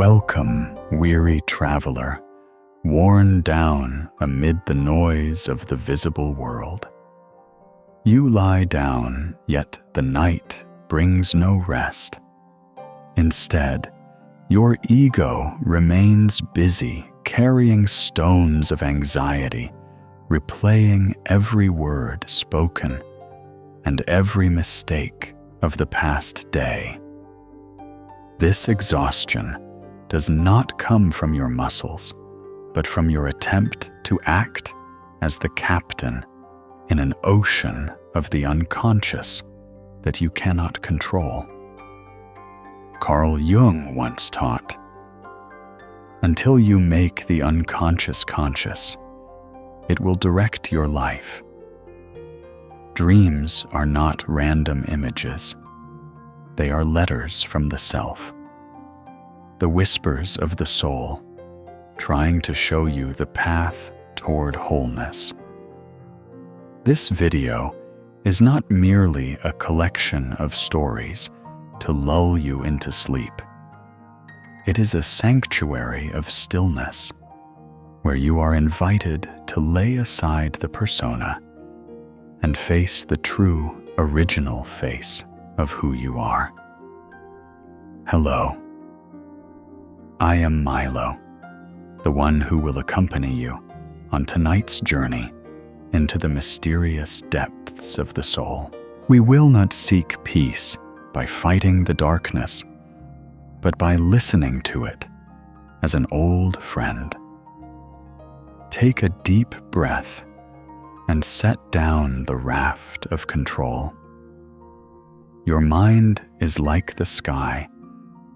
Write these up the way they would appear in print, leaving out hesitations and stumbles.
Welcome, weary traveler, worn down amid the noise of the visible world. You lie down, yet the night brings no rest. Instead, your ego remains busy carrying stones of anxiety, replaying every word spoken and every mistake of the past day. This exhaustion does not come from your muscles, but from your attempt to act as the captain in an ocean of the unconscious that you cannot control. Carl Jung once taught, "Until you make the unconscious conscious, it will direct your life." Dreams are not random images. They are letters from the self, the whispers of the soul, trying to show you the path toward wholeness. This video is not merely a collection of stories to lull you into sleep. It is a sanctuary of stillness, where you are invited to lay aside the persona and face the true, original face of who you are. Hello. I am Milo, the one who will accompany you on tonight's journey into the mysterious depths of the soul. We will not seek peace by fighting the darkness, but by listening to it as an old friend. Take a deep breath and set down the raft of control. Your mind is like the sky,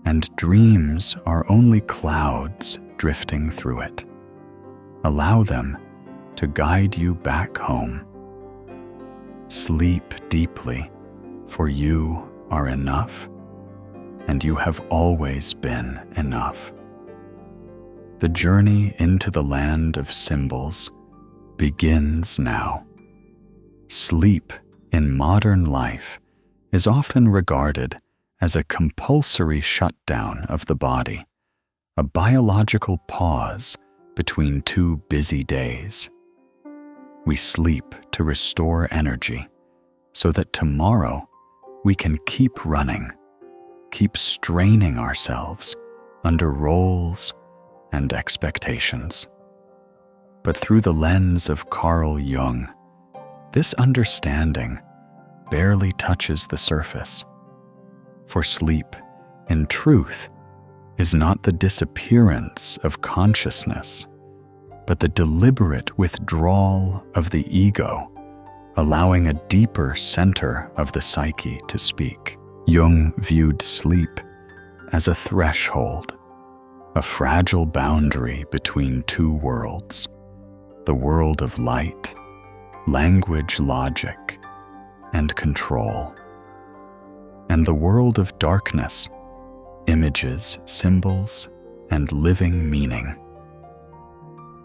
and dreams are only clouds drifting through it. Allow them to guide you back home. Sleep deeply, for you are enough, and you have always been enough. The journey into the land of symbols begins now. Sleep in modern life is often regarded as a compulsory shutdown of the body, a biological pause between two busy days. We sleep to restore energy so that tomorrow we can keep running, keep straining ourselves under roles and expectations. But through the lens of Carl Jung, this understanding barely touches the surface. For sleep, in truth, is not the disappearance of consciousness, but the deliberate withdrawal of the ego, allowing a deeper center of the psyche to speak. Jung viewed sleep as a threshold, a fragile boundary between two worlds, the world of light, language, logic, and control, and the world of darkness, images, symbols, and living meaning.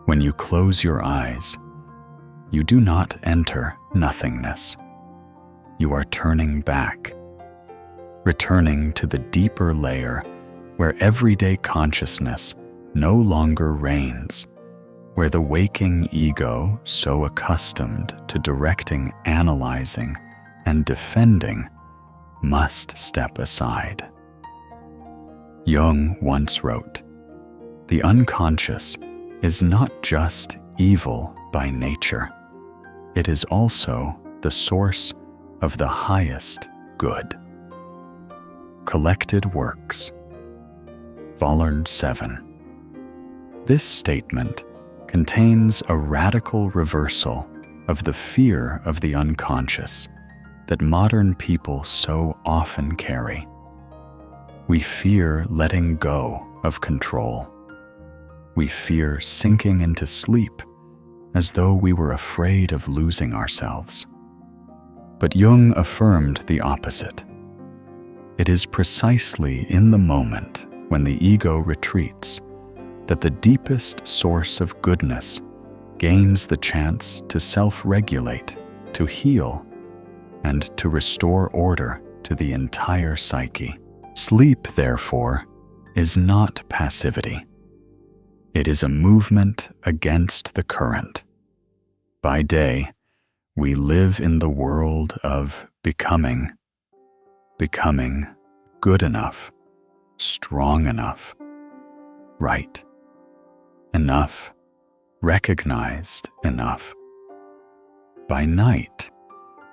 When you close your eyes, you do not enter nothingness. You are turning back, returning to the deeper layer where everyday consciousness no longer reigns, where the waking ego, so accustomed to directing, analyzing, and defending, must step aside. Jung once wrote, "The unconscious is not just evil by nature, it is also the source of the highest good." Collected Works, Volume 7. This statement contains a radical reversal of the fear of the unconscious that modern people so often carry. We fear letting go of control. We fear sinking into sleep as though we were afraid of losing ourselves. But Jung affirmed the opposite. It is precisely in the moment when the ego retreats that the deepest source of goodness gains the chance to self-regulate, to heal, and to restore order to the entire psyche. Sleep, therefore, is not passivity. It is a movement against the current. By day, we live in the world of becoming good enough, strong enough, right enough, recognized enough. By night,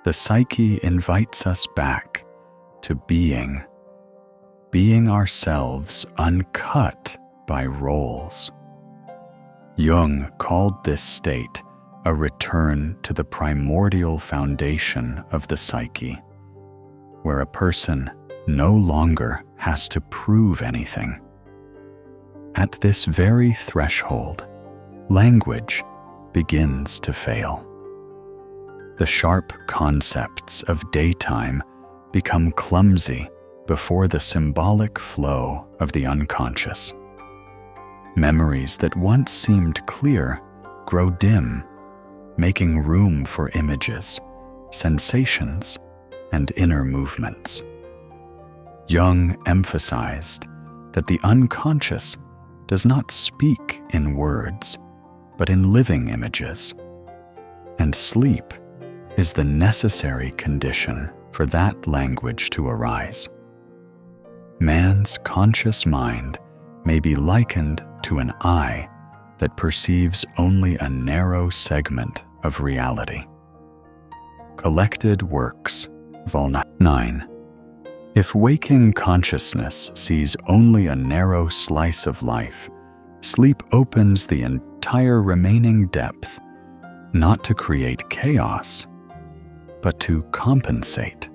the psyche invites us back to being ourselves uncut by roles. Jung called this state a return to the primordial foundation of the psyche, where a person no longer has to prove anything. At this very threshold, language begins to fail. The sharp concepts of daytime become clumsy before the symbolic flow of the unconscious. Memories that once seemed clear grow dim, making room for images, sensations, and inner movements. Jung emphasized that the unconscious does not speak in words, but in living images, and sleep is the necessary condition for that language to arise. Man's conscious mind may be likened to an eye that perceives only a narrow segment of reality. Collected Works, Vol. 9. If waking consciousness sees only a narrow slice of life, sleep opens the entire remaining depth, not to create chaos, but to compensate.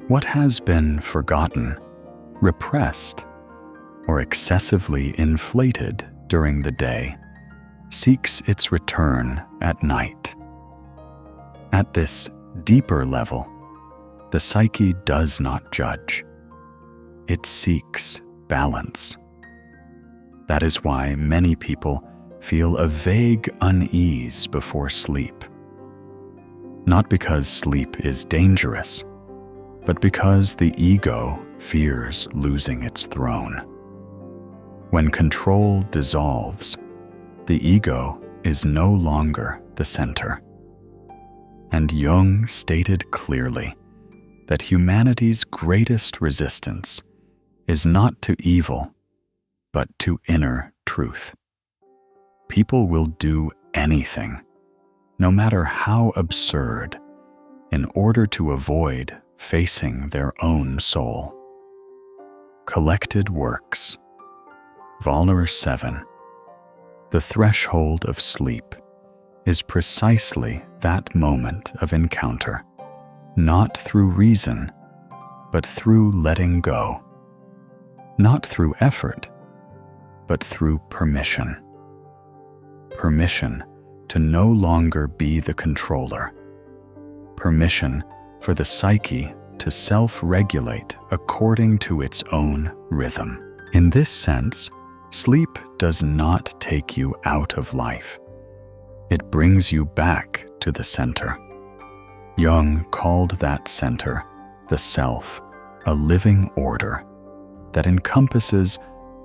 What has been forgotten, repressed, or excessively inflated during the day seeks its return at night. At this deeper level, the psyche does not judge. It seeks balance. That is why many people feel a vague unease before sleep. Not because sleep is dangerous, but because the ego fears losing its throne. When control dissolves, the ego is no longer the center. And Jung stated clearly that humanity's greatest resistance is not to evil, but to inner truth. People will do anything, no matter how absurd, in order to avoid facing their own soul. Collected Works, Vol. 7. The threshold of sleep is precisely that moment of encounter, not through reason, but through letting go. Not through effort, but through permission. Permission to no longer be the controller. Permission for the psyche to self-regulate according to its own rhythm. In this sense, sleep does not take you out of life. It brings you back to the center. Jung called that center the self, a living order that encompasses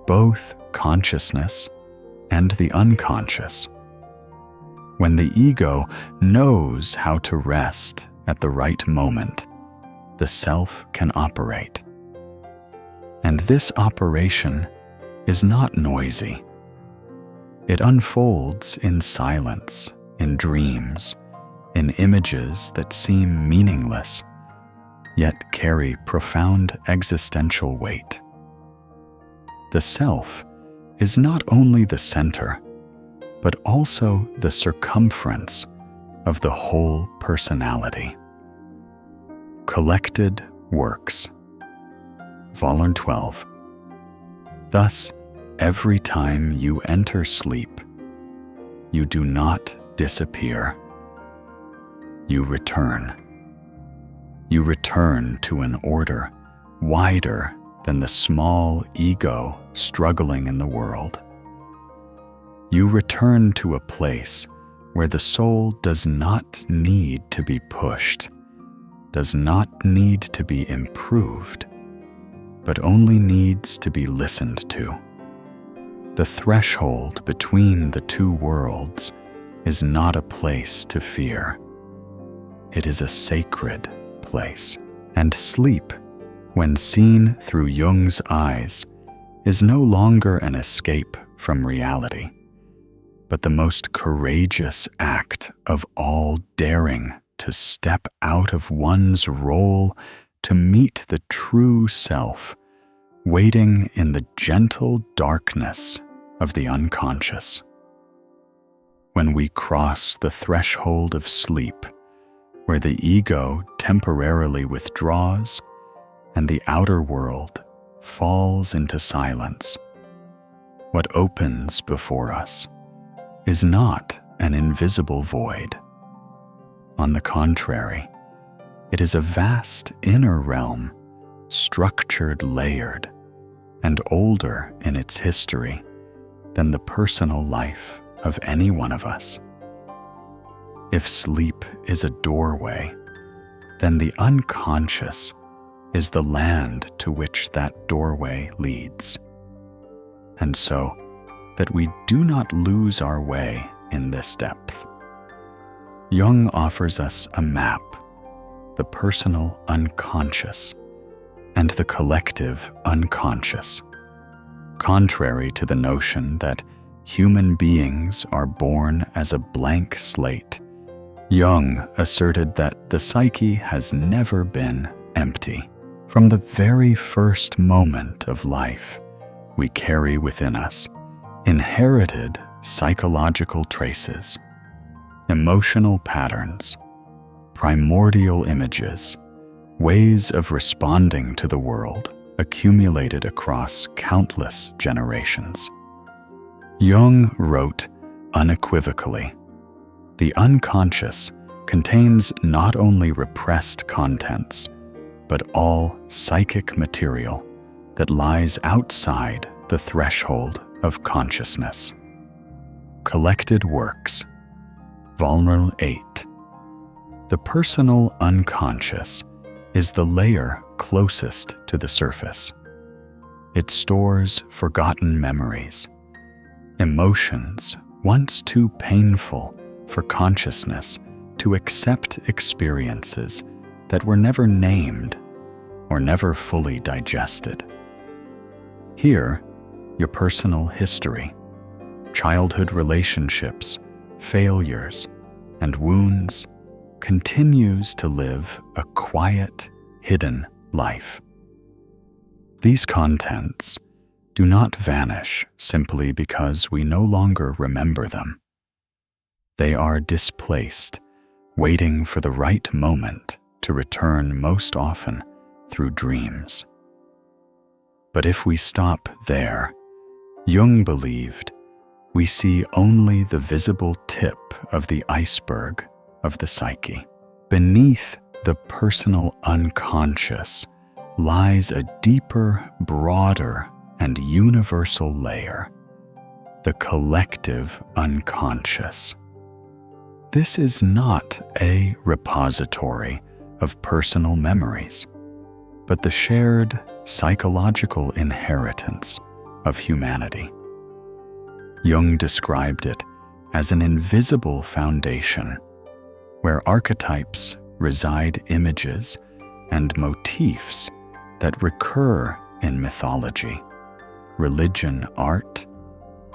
both consciousness and the unconscious. When the ego knows how to rest at the right moment, the self can operate. And this operation is not noisy. It unfolds in silence, in dreams, in images that seem meaningless, yet carry profound existential weight. The self is not only the center, but also the circumference of the whole personality. Collected Works, Vol. 12. Thus, every time you enter sleep, you do not disappear. You return. You return to an order wider than the small ego struggling in the world. You return to a place where the soul does not need to be pushed, does not need to be improved, but only needs to be listened to. The threshold between the two worlds is not a place to fear. It is a sacred place, and sleep, when seen through Jung's eyes, is no longer an escape from reality, but the most courageous act of all, daring to step out of one's role to meet the true self, waiting in the gentle darkness of the unconscious. When we cross the threshold of sleep, where the ego temporarily withdraws and the outer world falls into silence, what opens before us is not an invisible void. On the contrary, it is a vast inner realm, structured, layered, and older in its history than the personal life of any one of us. If sleep is a doorway, then the unconscious is the land to which that doorway leads. And so, that we do not lose our way in this depth, Jung offers us a map, the personal unconscious and the collective unconscious, contrary to the notion that human beings are born as a blank slate. Jung asserted that the psyche has never been empty. From the very first moment of life, we carry within us inherited psychological traces, emotional patterns, primordial images, ways of responding to the world accumulated across countless generations. Jung wrote unequivocally, "The unconscious contains not only repressed contents, but all psychic material that lies outside the threshold of consciousness." Collected Works, Volume 8. The personal unconscious is the layer closest to the surface. It stores forgotten memories, emotions once too painful for consciousness to accept, experiences that were never named or never fully digested. Here, your personal history, childhood relationships, failures, and wounds continues to live a quiet, hidden life. These contents do not vanish simply because we no longer remember them. They are displaced, waiting for the right moment to return, most often through dreams. But if we stop there, Jung believed, we see only the visible tip of the iceberg of the psyche. Beneath the personal unconscious lies a deeper, broader, and universal layer, the collective unconscious. This is not a repository of personal memories, but the shared psychological inheritance of humanity. Jung described it as an invisible foundation where archetypes reside, images and motifs that recur in mythology, religion, art,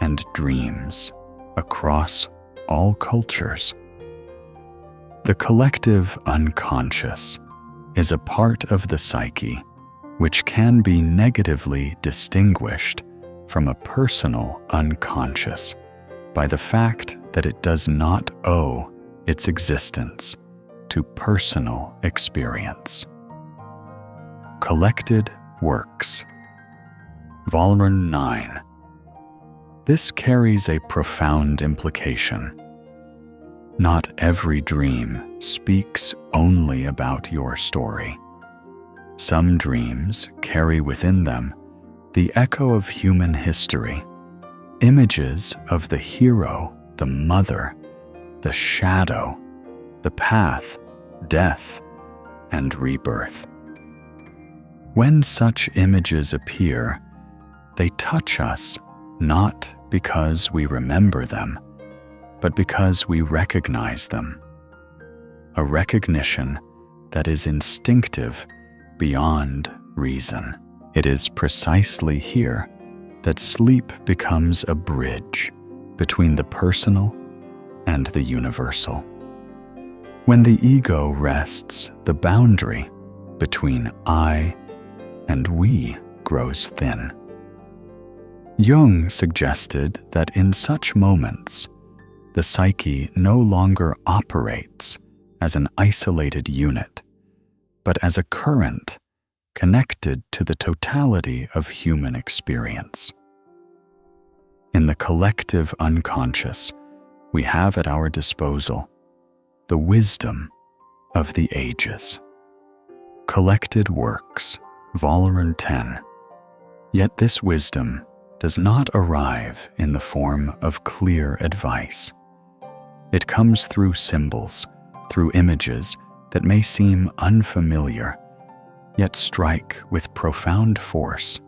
and dreams across all cultures. The collective unconscious is a part of the psyche which can be negatively distinguished from a personal unconscious by the fact that it does not owe its existence to personal experience. Collected Works, Volume 9. This carries a profound implication. Not every dream speaks only about your story. Some dreams carry within them the echo of human history, images of the hero, the mother, the shadow, the path, death, and rebirth. When such images appear, they touch us not because we remember them, but because we recognize them. A recognition that is instinctive beyond reason. It is precisely here that sleep becomes a bridge between the personal and the universal. When the ego rests, the boundary between I and we grows thin. Jung suggested that in such moments, the psyche no longer operates as an isolated unit, but as a current connected to the totality of human experience. In the collective unconscious, we have at our disposal the wisdom of the ages. Collected Works, Volume 10. Yet this wisdom does not arrive in the form of clear advice. It comes through symbols, through images that may seem unfamiliar, yet strike with profound force.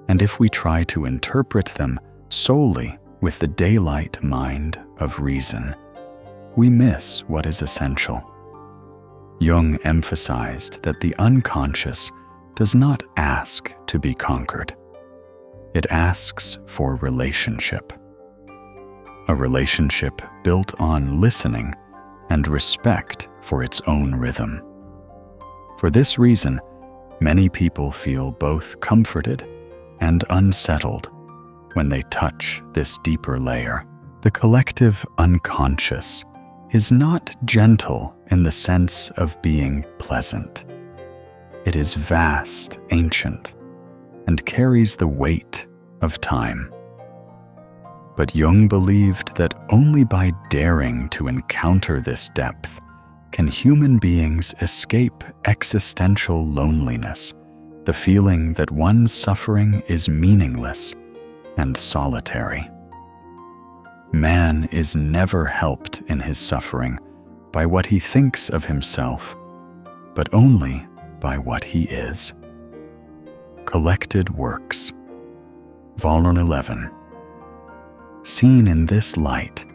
And if we try to interpret them solely with the daylight mind of reason, we miss what is essential. Jung emphasized that the unconscious does not ask to be conquered. It asks for relationship. A relationship built on listening and respect for its own rhythm. For this reason, many people feel both comforted and unsettled when they touch this deeper layer. The collective unconscious is not gentle in the sense of being pleasant. It is vast, ancient, and carries the weight of time. But Jung believed that only by daring to encounter this depth can human beings escape existential loneliness, the feeling that one's suffering is meaningless and solitary. Man is never helped in his suffering by what he thinks of himself, but only by what he is. Collected Works, Volume 11. Seen in this light,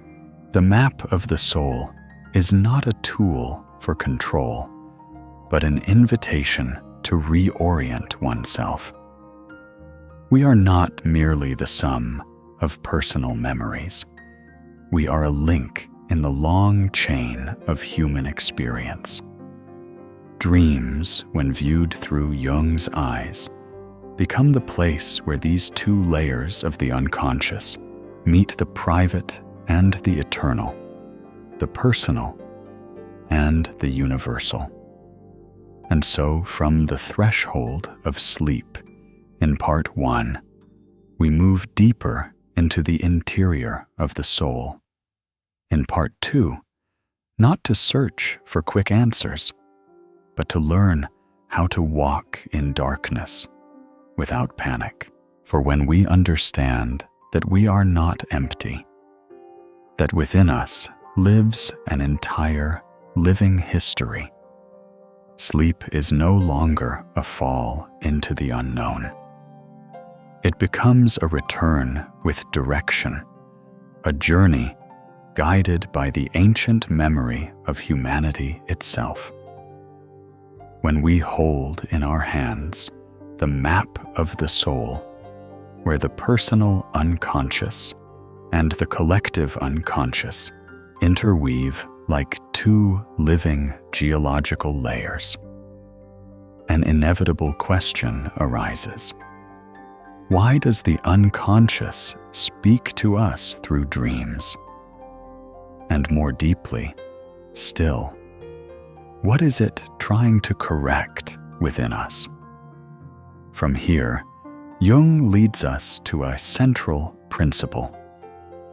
the map of the soul is not a tool for control, but an invitation to reorient oneself. We are not merely the sum of personal memories. We are a link in the long chain of human experience. Dreams, when viewed through Jung's eyes, become the place where these two layers of the unconscious meet the private and the eternal, the personal and the universal. And so, from the threshold of sleep in Part 1, we move deeper into the interior of the soul. In Part 2, not to search for quick answers, but to learn how to walk in darkness without panic. For when we understand that we are not empty, that within us lives an entire living history, sleep is no longer a fall into the unknown. It becomes a return with direction, a journey guided by the ancient memory of humanity itself. When we hold in our hands the map of the soul, where the personal unconscious and the collective unconscious interweave like two living geological layers, an inevitable question arises. Why does the unconscious speak to us through dreams? And more deeply, still, what is it trying to correct within us? From here, Jung leads us to a central principle,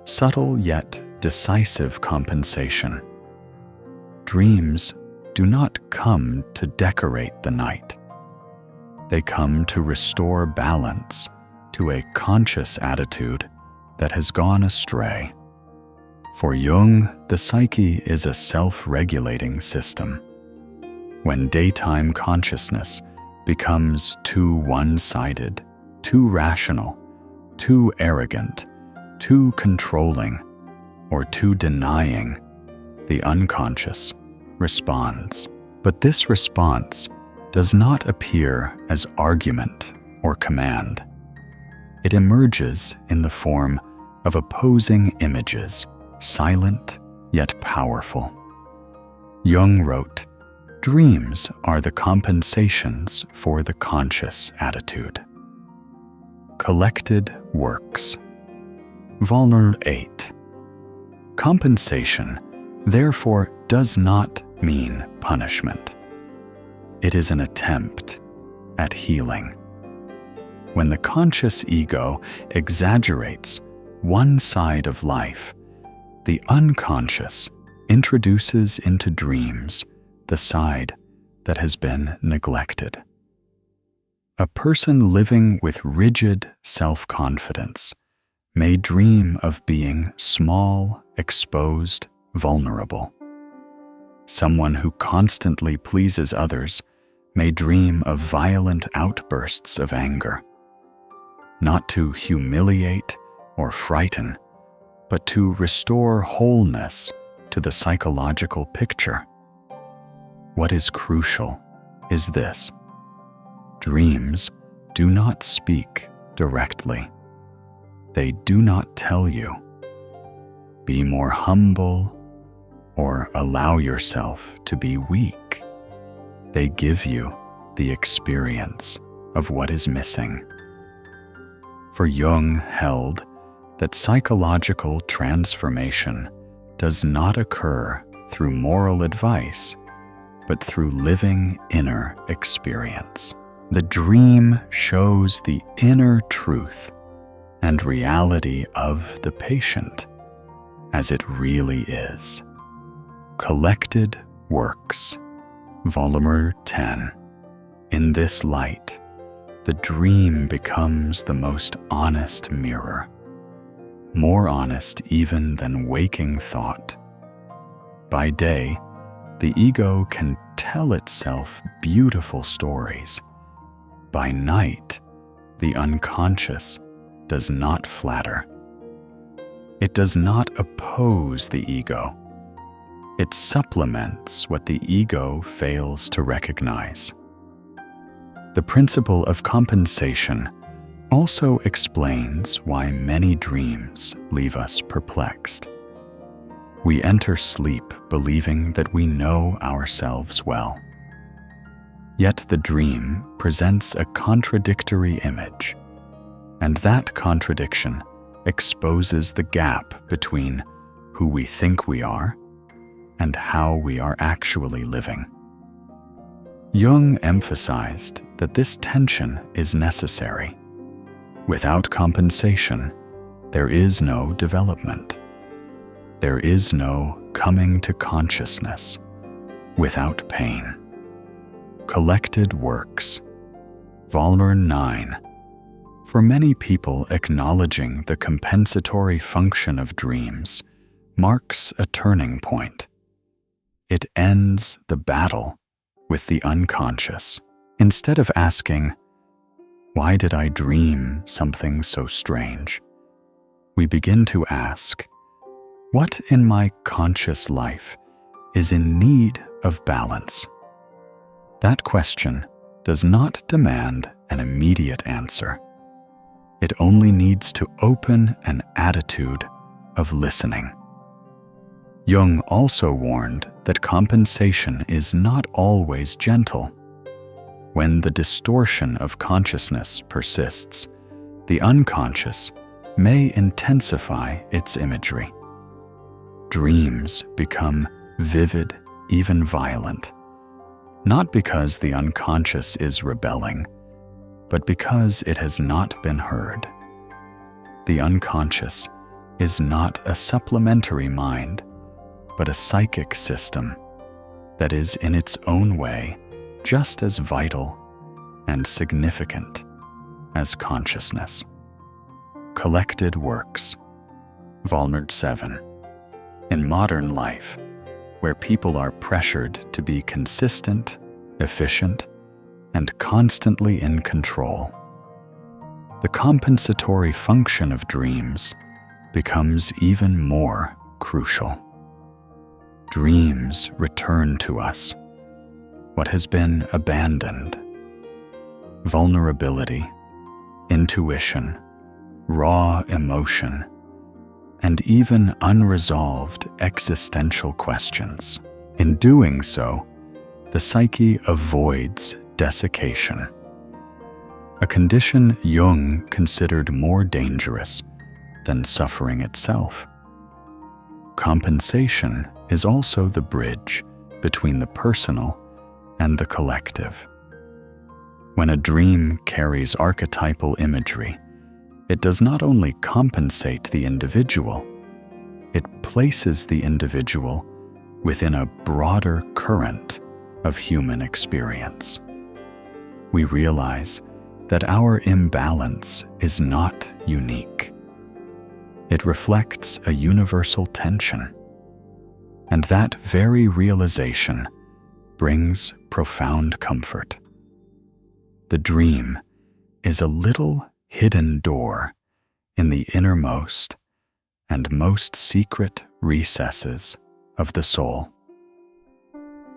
subtle yet decisive compensation. Dreams do not come to decorate the night. They come to restore balance to a conscious attitude that has gone astray. For Jung, the psyche is a self-regulating system. When daytime consciousness becomes too one-sided, too rational, too arrogant, too controlling, or too denying, the unconscious responds. But this response does not appear as argument or command. It emerges in the form of opposing images, silent yet powerful. Jung wrote, "Dreams are the compensations for the conscious attitude." Collected Works. Volume 8. Compensation, therefore, does not mean punishment. It is an attempt at healing. When the conscious ego exaggerates one side of life, the unconscious introduces into dreams the side that has been neglected. A person living with rigid self-confidence may dream of being small, exposed, vulnerable. Someone who constantly pleases others may dream of violent outbursts of anger, not to humiliate or frighten, but to restore wholeness to the psychological picture. What is crucial is this: dreams do not speak directly. They do not tell you, "Be more humble," or "Allow yourself to be weak." They give you the experience of what is missing. For Jung held that psychological transformation does not occur through moral advice, but through living inner experience. The dream shows the inner truth and reality of the patient as it really is. Collected Works, Volume 10. In this light, the dream becomes the most honest mirror, more honest even than waking thought. By day, the ego can tell itself beautiful stories. By night, the unconscious does not flatter. It does not oppose the ego. It supplements what the ego fails to recognize. The principle of compensation also explains why many dreams leave us perplexed. We enter sleep believing that we know ourselves well. Yet the dream presents a contradictory image, and that contradiction exposes the gap between who we think we are and how we are actually living. Jung emphasized that this tension is necessary. Without compensation, there is no development. There is no coming to consciousness without pain. Collected Works, Volume 9. For many people, acknowledging the compensatory function of dreams marks a turning point. It ends the battle with the unconscious. Instead of asking, "Why did I dream something so strange?" we begin to ask, "What in my conscious life is in need of balance?" That question does not demand an immediate answer. It only needs to open an attitude of listening. Jung also warned that compensation is not always gentle. When the distortion of consciousness persists, the unconscious may intensify its imagery. Dreams become vivid, even violent, not because the unconscious is rebelling, but because it has not been heard. The unconscious is not a supplementary mind, but a psychic system that is in its own way just as vital and significant as consciousness. Collected Works, Volume 7. In modern life, where people are pressured to be consistent, efficient, and constantly in control. The compensatory function of dreams becomes even more crucial. Dreams return to us what has been abandoned. Vulnerability, intuition, raw emotion, and even unresolved existential questions. In doing so, the psyche avoids desiccation, a condition Jung considered more dangerous than suffering itself. Compensation is also the bridge between the personal and the collective. When a dream carries archetypal imagery, it does not only compensate the individual, it places the individual within a broader current of human experience. We realize that our imbalance is not unique. It reflects a universal tension, and that very realization brings profound comfort. The dream is a little hidden door in the innermost and most secret recesses of the soul.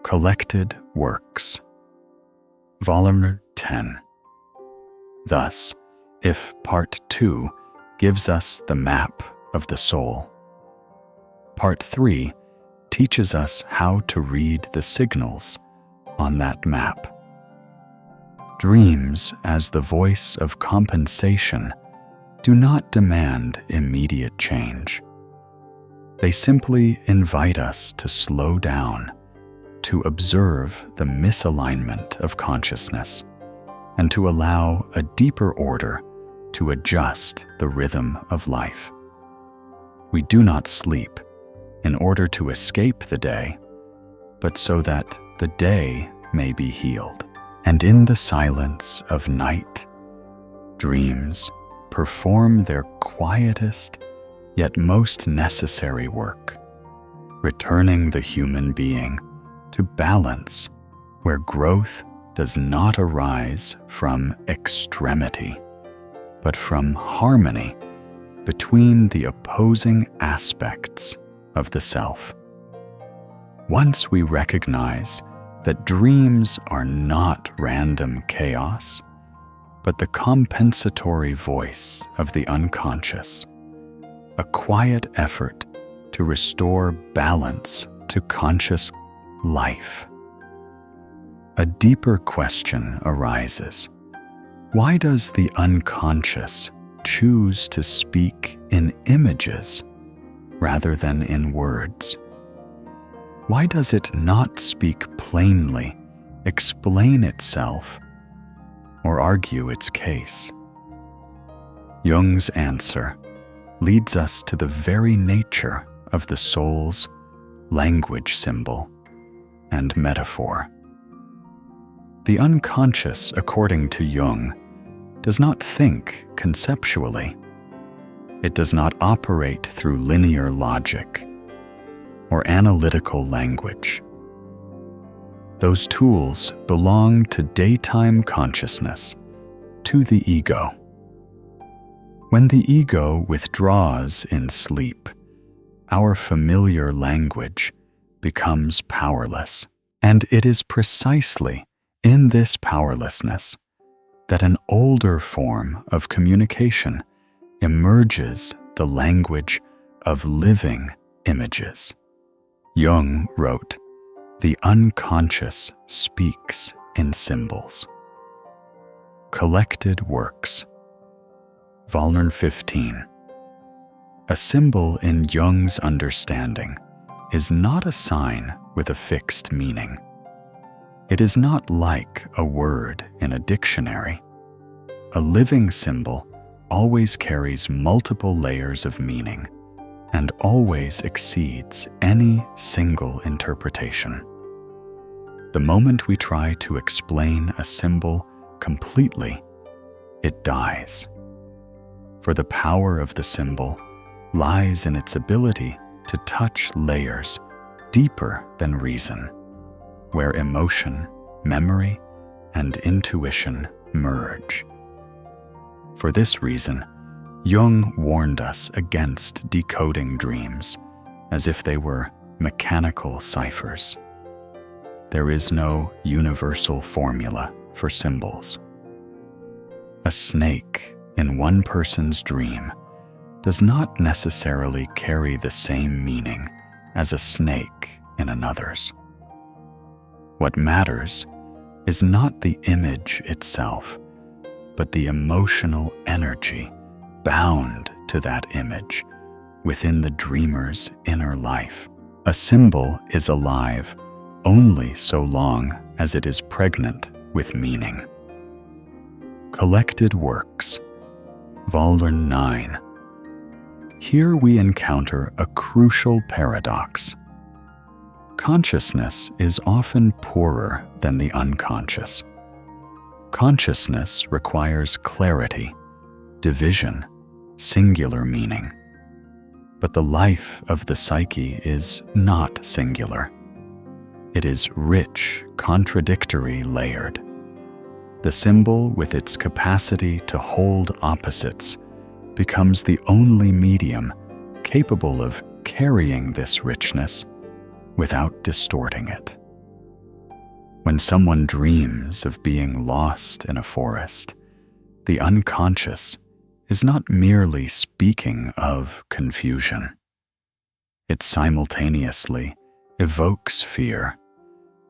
Collected Works, Volume 10. Thus, if Part 2 gives us the map of the soul, Part 3 teaches us how to read the signals on that map. Dreams, as the voice of compensation, do not demand immediate change. They simply invite us to slow down, to observe the misalignment of consciousness, and to allow a deeper order to adjust the rhythm of life. We do not sleep in order to escape the day, but so that the day may be healed. And in the silence of night, dreams perform their quietest yet most necessary work, returning the human being to balance where growth does not arise from extremity, but from harmony between the opposing aspects of the self. Once we recognize that dreams are not random chaos, but the compensatory voice of the unconscious, a quiet effort to restore balance to conscious life. A deeper question arises. Why does the unconscious choose to speak in images rather than in words? Why does it not speak plainly, explain itself, or argue its case? Jung's answer leads us to the very nature of the soul's language symbol and metaphor. The unconscious, according to Jung, does not think conceptually. It does not operate through linear logic or analytical language. Those tools belong to daytime consciousness, to the ego. When the ego withdraws in sleep, our familiar language becomes powerless, and it is precisely in this powerlessness that an older form of communication emerges, the language of living images. Jung wrote, "The unconscious speaks in symbols." Collected Works, Volume 15. A symbol in Jung's understanding is not a sign with a fixed meaning. It is not like a word in a dictionary. A living symbol always carries multiple layers of meaning and always exceeds any single interpretation. The moment we try to explain a symbol completely, it dies. For the power of the symbol lies in its ability to touch layers deeper than reason, where emotion, memory, and intuition merge. For this reason, Jung warned us against decoding dreams as if they were mechanical ciphers. There is no universal formula for symbols. A snake in one person's dream does not necessarily carry the same meaning as a snake in another's. What matters is not the image itself, but the emotional energy bound to that image within the dreamer's inner life. A symbol is alive only so long as it is pregnant with meaning. Collected Works, Volume 9. Here we encounter a crucial paradox. Consciousness is often poorer than the unconscious. Consciousness requires clarity, division, singular meaning. But the life of the psyche is not singular. It is rich, contradictory, layered. The symbol, with its capacity to hold opposites, becomes the only medium capable of carrying this richness without distorting it. When someone dreams of being lost in a forest, the unconscious is not merely speaking of confusion. It simultaneously evokes fear,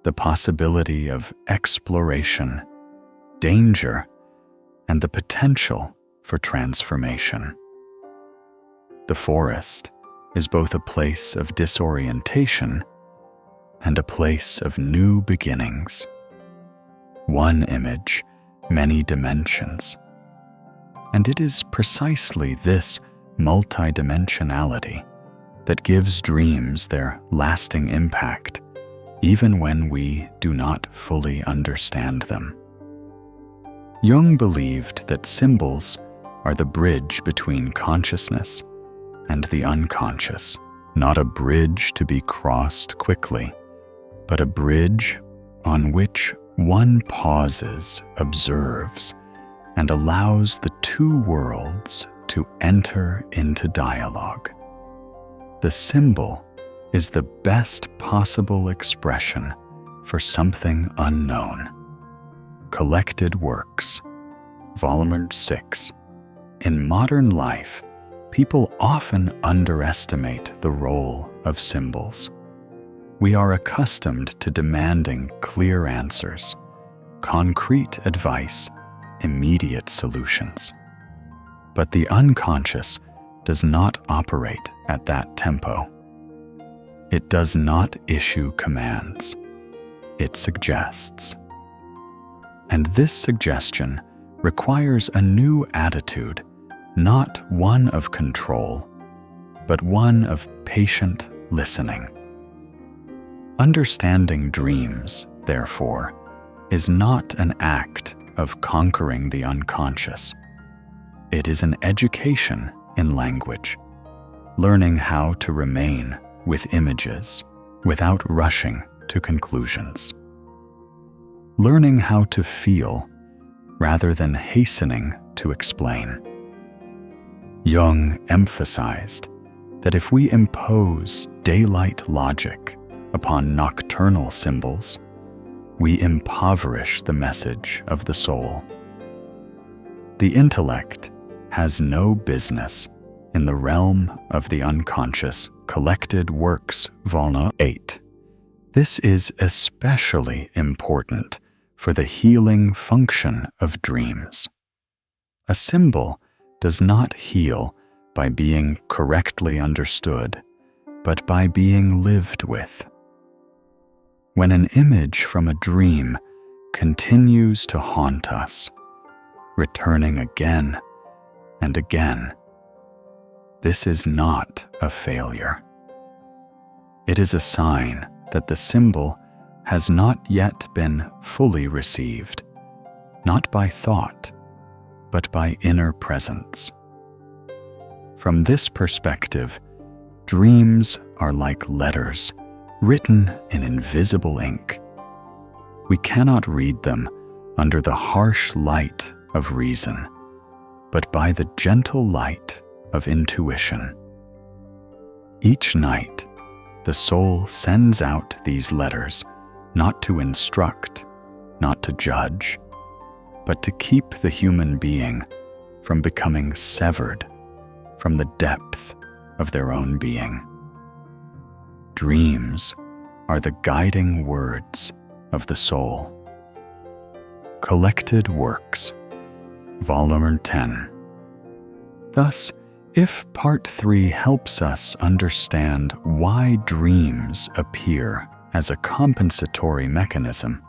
the possibility of exploration, danger, and the potential for transformation. The forest is both a place of disorientation and a place of new beginnings. One image, many dimensions. And it is precisely this multidimensionality that gives dreams their lasting impact, even when we do not fully understand them. Jung believed that symbols are the bridge between consciousness and the unconscious, not a bridge to be crossed quickly, but a bridge on which one pauses, observes, and allows the two worlds to enter into dialogue. The symbol is the best possible expression for something unknown. Collected Works, Volume 6. In modern life, people often underestimate the role of symbols. We are accustomed to demanding clear answers, concrete advice, immediate solutions. But the unconscious does not operate at that tempo. It does not issue commands. It suggests. And this suggestion requires a new attitude, not one of control, but one of patient listening. Understanding dreams, therefore, is not an act of conquering the unconscious. It is an education in language, learning how to remain with images without rushing to conclusions. Learning how to feel rather than hastening to explain. Jung emphasized that if we impose daylight logic upon nocturnal symbols, we impoverish the message of the soul. The intellect has no business in the realm of the unconscious. Collected Works, Volume 8. This is especially important for the healing function of dreams. A symbol does not heal by being correctly understood, but by being lived with. When an image from a dream continues to haunt us, returning again and again, this is not a failure. It is a sign that the symbol has not yet been fully received, not by thought, but by inner presence. From this perspective, dreams are like letters written in invisible ink. We cannot read them, under the harsh light of reason, but by the gentle light of intuition. Each night, the soul sends out these letters not to instruct, not to judge, but to keep the human being from becoming severed from the depth of their own being. Dreams are the guiding words of the soul. Collected Works, Volume 10. Thus, if Part 3 helps us understand why dreams appear as a compensatory mechanism,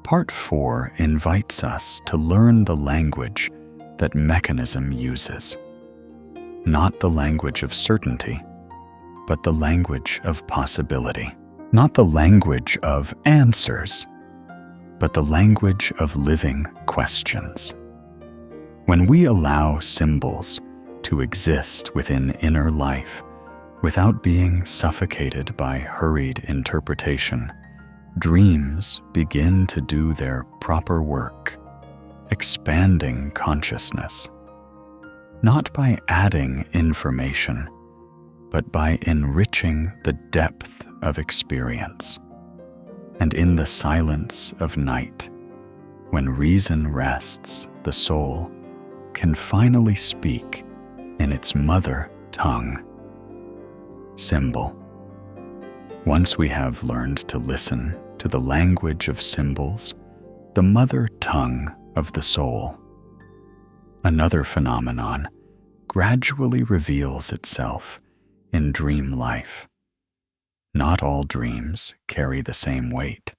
Part 4 invites us to learn the language that mechanism uses. Not the language of certainty, but the language of possibility. Not the language of answers, but the language of living questions. When we allow symbols to exist within inner life without being suffocated by hurried interpretation, dreams begin to do their proper work, expanding consciousness, not by adding information, but by enriching the depth of experience. And in the silence of night, when reason rests, the soul can finally speak in its mother tongue. Symbol. Once we have learned to listen to the language of symbols, the mother tongue of the soul, another phenomenon gradually reveals itself in dream life. Not all dreams carry the same weight.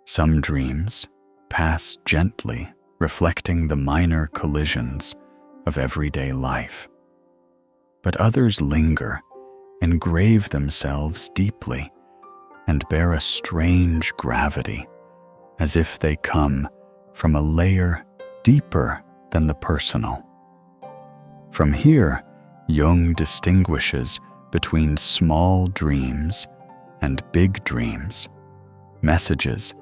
Some dreams pass gently, reflecting the minor collisions of everyday life. But others linger, engrave themselves deeply, and bear a strange gravity, as if they come from a layer deeper than the personal. From here, Jung distinguishes between small dreams and big dreams, messages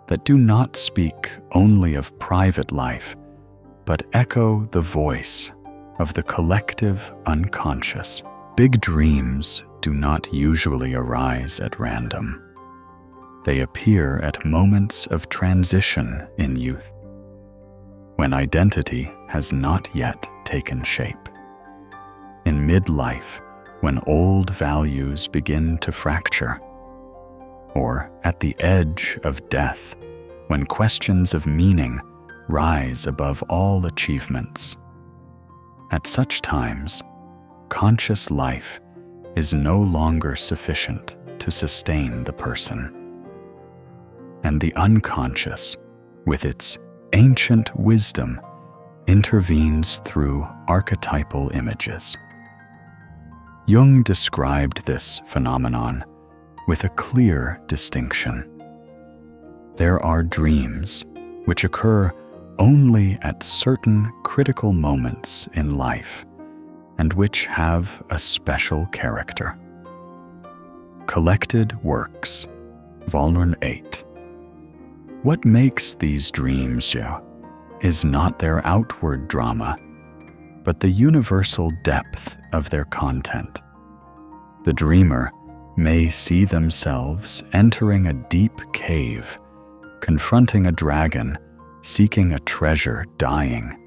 that do not speak only of private life, but echo the voice of the collective unconscious. Big dreams do not usually arise at random. They appear at moments of transition in youth, when identity has not yet taken shape. In midlife, when old values begin to fracture, or at the edge of death, when questions of meaning rise above all achievements. At such times, conscious life is no longer sufficient to sustain the person, and the unconscious, with its ancient wisdom, intervenes through archetypal images. Jung described this phenomenon with a clear distinction. There are dreams which occur only at certain critical moments in life and which have a special character. Collected Works, Volume 8. What makes these dreams, is not their outward drama, but the universal depth of their content. The dreamer may see themselves entering a deep cave, confronting a dragon, seeking a treasure dying,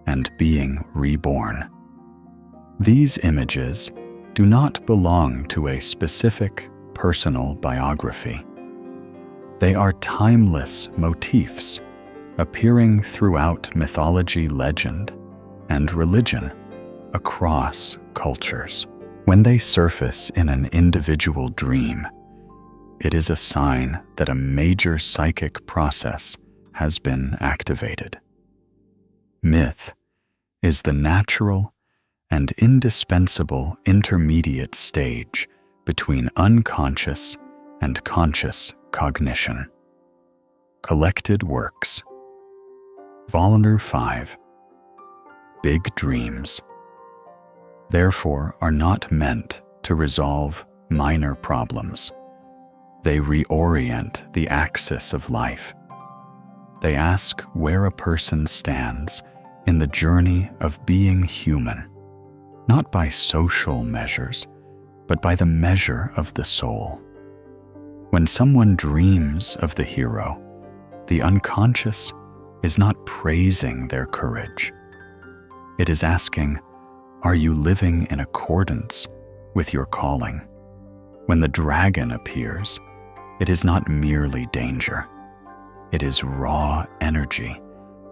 and being reborn. These images do not belong to a specific personal biography. They are timeless motifs appearing throughout mythology, legend, and religion across cultures. When they surface in an individual dream, it is a sign that a major psychic process has been activated. Myth is the natural and indispensable intermediate stage between unconscious and conscious cognition. Collected Works, Volume 5. Big dreams, therefore, are not meant to resolve minor problems. They reorient the axis of life. They ask where a person stands in the journey of being human, not by social measures, but by the measure of the soul. When someone dreams of the hero, the unconscious is not praising their courage. It is asking, are you living in accordance with your calling? When the dragon appears, it is not merely danger. It is raw energy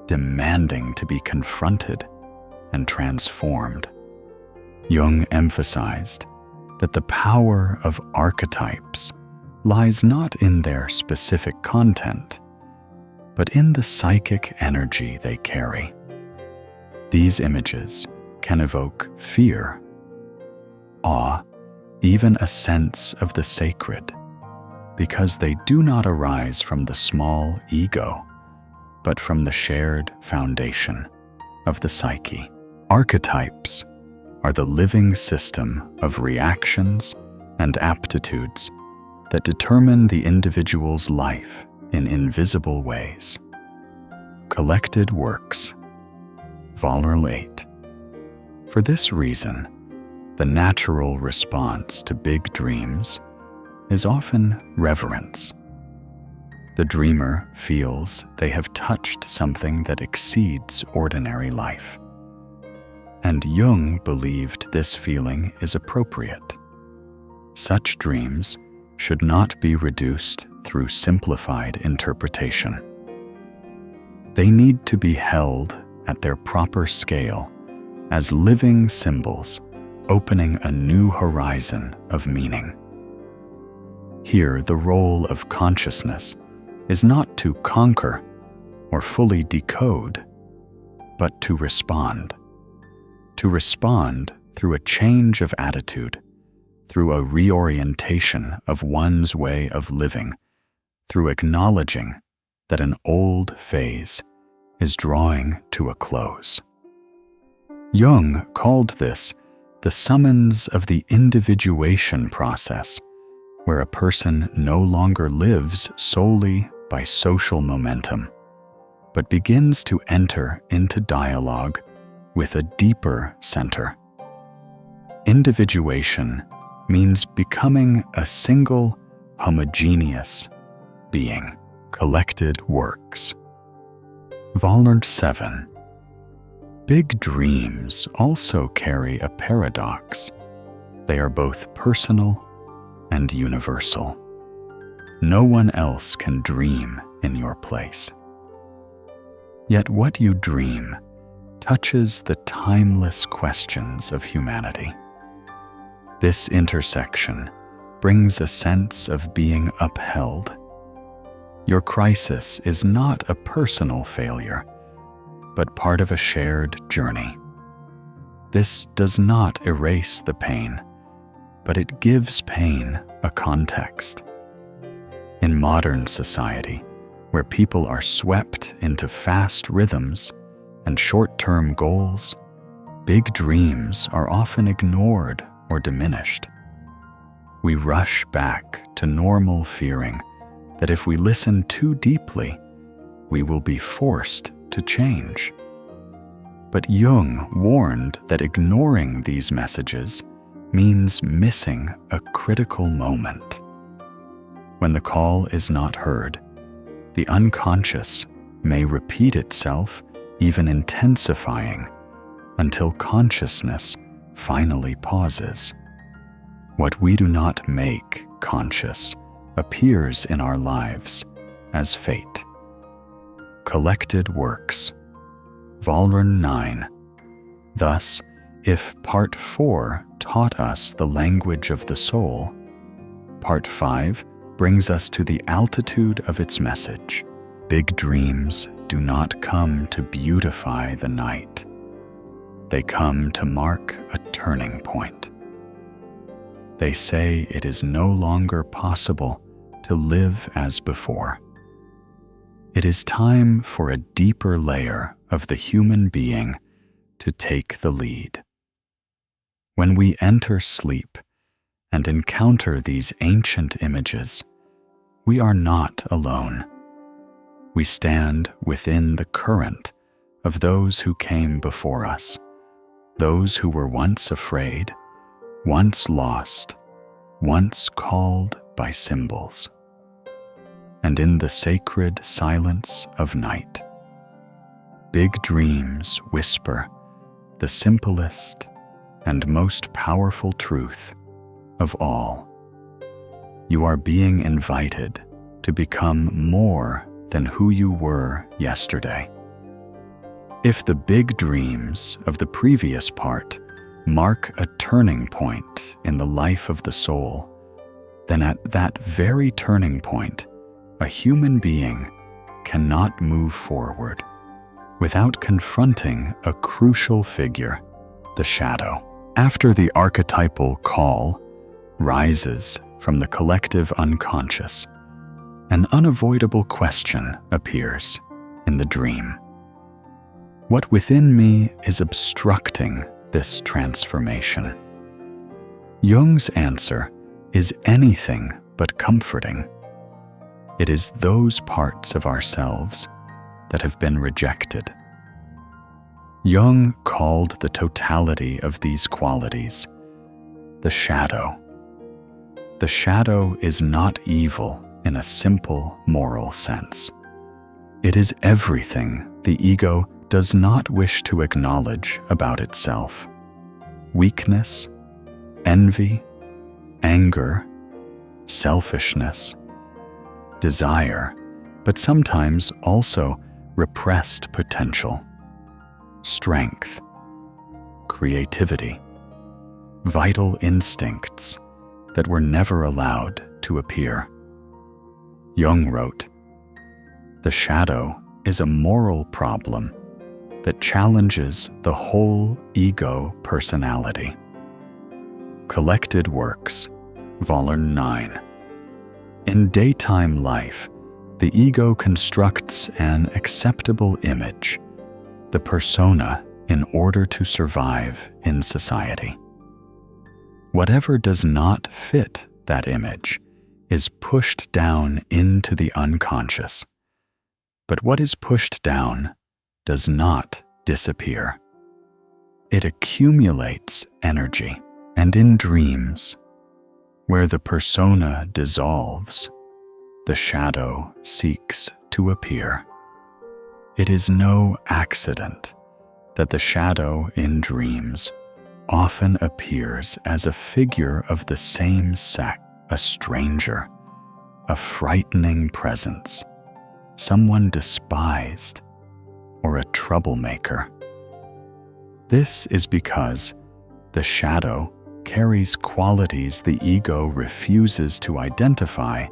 demanding to be confronted and transformed. Jung emphasized that the power of archetypes lies not in their specific content, but in the psychic energy they carry. These images can evoke fear, awe, even a sense of the sacred, because they do not arise from the small ego, but from the shared foundation of the psyche. Archetypes are the living system of reactions and aptitudes that determine the individual's life in invisible ways. Collected Works, Volume 8. For this reason, the natural response to big dreams is often reverence. The dreamer feels they have touched something that exceeds ordinary life. And Jung believed this feeling is appropriate. Such dreams should not be reduced through simplified interpretation. They need to be held at their proper scale as living symbols opening a new horizon of meaning. Here, the role of consciousness is not to conquer or fully decode, but to respond. To respond through a change of attitude, through a reorientation of one's way of living, through acknowledging that an old phase is drawing to a close. Jung called this the summons of the individuation process, where a person no longer lives solely by social momentum, but begins to enter into dialogue with a deeper center. Individuation means becoming a single, homogeneous being. Collected Works, Volume 7. Big dreams also carry a paradox. They are both personal and universal. No one else can dream in your place. Yet what you dream touches the timeless questions of humanity. This intersection brings a sense of being upheld. Your crisis is not a personal failure, but part of a shared journey. This does not erase the pain, but it gives pain a context. In modern society, where people are swept into fast rhythms and short-term goals, big dreams are often ignored or diminished. We rush back to normal fearing that if we listen too deeply, we will be forced to change. But Jung warned that ignoring these messages means missing a critical moment. When the call is not heard, the unconscious may repeat itself, even intensifying, until consciousness finally pauses. What we do not make conscious appears in our lives as fate. Collected Works, Volume 9. Thus, if Part 4 taught us the language of the soul, Part 5 brings us to the altitude of its message. Big dreams do not come to beautify the night. They come to mark a turning point. They say it is no longer possible to live as before. It is time for a deeper layer of the human being to take the lead. When we enter sleep and encounter these ancient images, we are not alone. We stand within the current of those who came before us, those who were once afraid, once lost, once called by symbols. And in the sacred silence of night, big dreams whisper the simplest and most powerful truth of all. You are being invited to become more than who you were yesterday. If the big dreams of the previous part mark a turning point in the life of the soul, then at that very turning point, a human being cannot move forward without confronting a crucial figure, the shadow. After the archetypal call rises from the collective unconscious, an unavoidable question appears in the dream. What within me is obstructing this transformation? Jung's answer is anything but comforting. It is those parts of ourselves that have been rejected. Jung called the totality of these qualities the shadow. The shadow is not evil in a simple moral sense. It is everything the ego does not wish to acknowledge about itself: weakness, envy, anger, selfishness, desire, but sometimes also repressed potential, strength, creativity, vital instincts that were never allowed to appear. Jung wrote, "The shadow is a moral problem that challenges the whole ego personality." Collected Works, Volume 9. In daytime life, the ego constructs an acceptable image, the persona, in order to survive in society. Whatever does not fit that image is pushed down into the unconscious. But what is pushed down does not disappear. It accumulates energy, and in dreams, where the persona dissolves, the shadow seeks to appear. It is no accident that the shadow in dreams often appears as a figure of the same sex, a stranger, a frightening presence, someone despised, or a troublemaker. This is because the shadow carries qualities the ego refuses to identify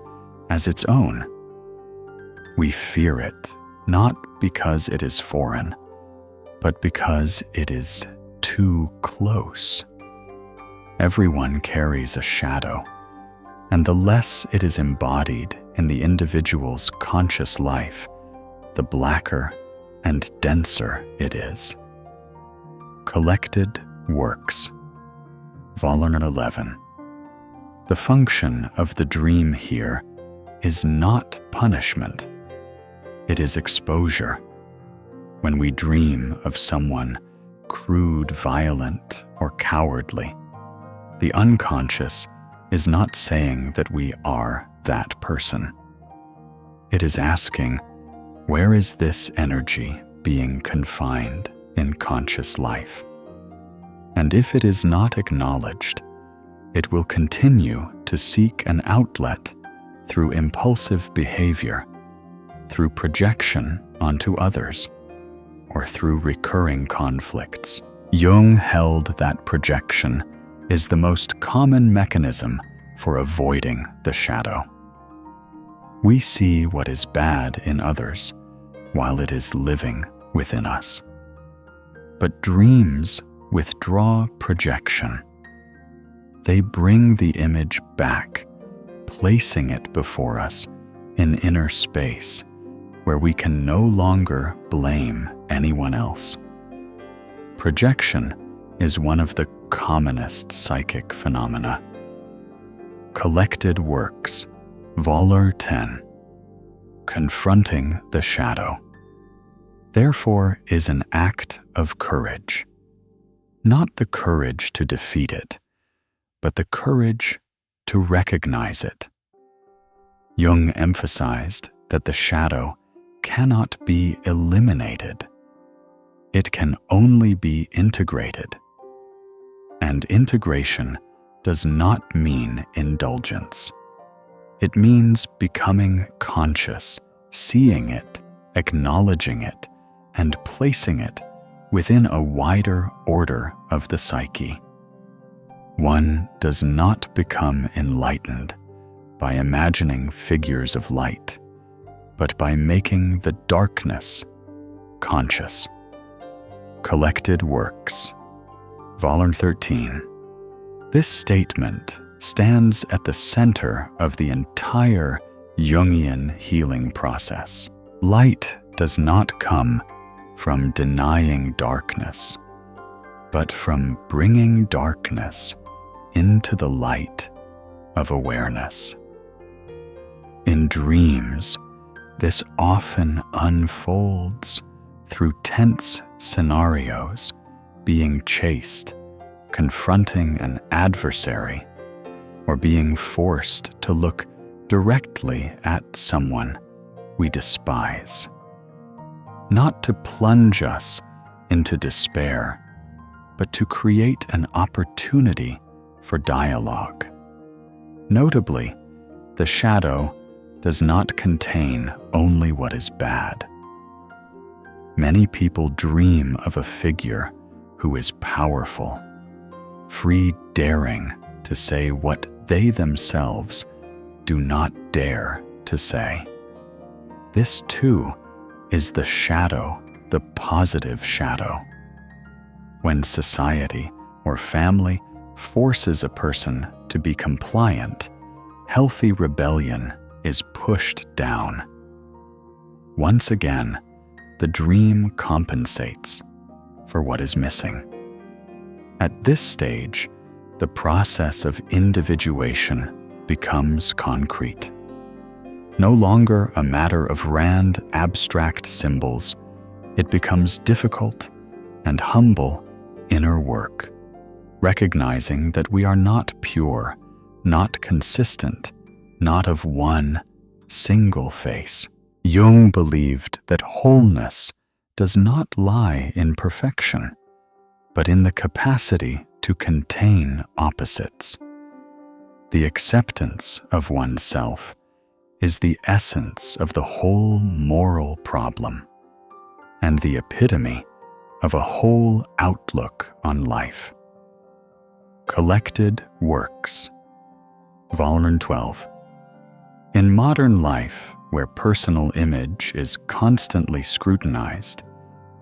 as its own. We fear it not because it is foreign, but because it is too close. Everyone carries a shadow, and the less it is embodied in the individual's conscious life, the blacker and denser it is. Collected Works, Volume 11. The function of the dream here is not punishment. It is exposure. When we dream of someone crude, violent, or cowardly, the unconscious is not saying that we are that person. It is asking, where is this energy being confined in conscious life? And if it is not acknowledged, it will continue to seek an outlet through impulsive behavior, through projection onto others, or through recurring conflicts. Jung held that projection is the most common mechanism for avoiding the shadow. We see what is bad in others while it is living within us. But dreams withdraw projection. They bring the image back, placing it before us in inner space, where we can no longer blame anyone else. Projection is one of the commonest psychic phenomena. Collected Works, Volume 10. confronting the shadow, therefore, is an act of courage. Not the courage to defeat it, but the courage to recognize it. Jung emphasized that the shadow cannot be eliminated. It can only be integrated. And integration does not mean indulgence. It means becoming conscious, seeing it, acknowledging it, and placing it within a wider order of the psyche. One does not become enlightened by imagining figures of light, but by making the darkness conscious. Collected Works, Volume 13. This statement stands at the center of the entire Jungian healing process. Light does not come from denying darkness, but from bringing darkness into the light of awareness. In dreams, this often unfolds through tense scenarios, being chased, confronting an adversary, or being forced to look directly at someone we despise. Not to plunge us into despair, but to create an opportunity for dialogue. Notably, the shadow does not contain only what is bad. Many people dream of a figure who is powerful, free, daring to say what they themselves do not dare to say. This too is the shadow, the positive shadow. When society or family forces a person to be compliant, healthy rebellion is pushed down. Once again, the dream compensates for what is missing. At this stage, the process of individuation becomes concrete. No longer a matter of grand, abstract symbols, it becomes difficult and humble inner work, recognizing that we are not pure, not consistent, not of one single face. Jung believed that wholeness does not lie in perfection, but in the capacity to contain opposites. The acceptance of oneself is the essence of the whole moral problem and the epitome of a whole outlook on life. Collected Works, Volume 12. In modern life, where personal image is constantly scrutinized,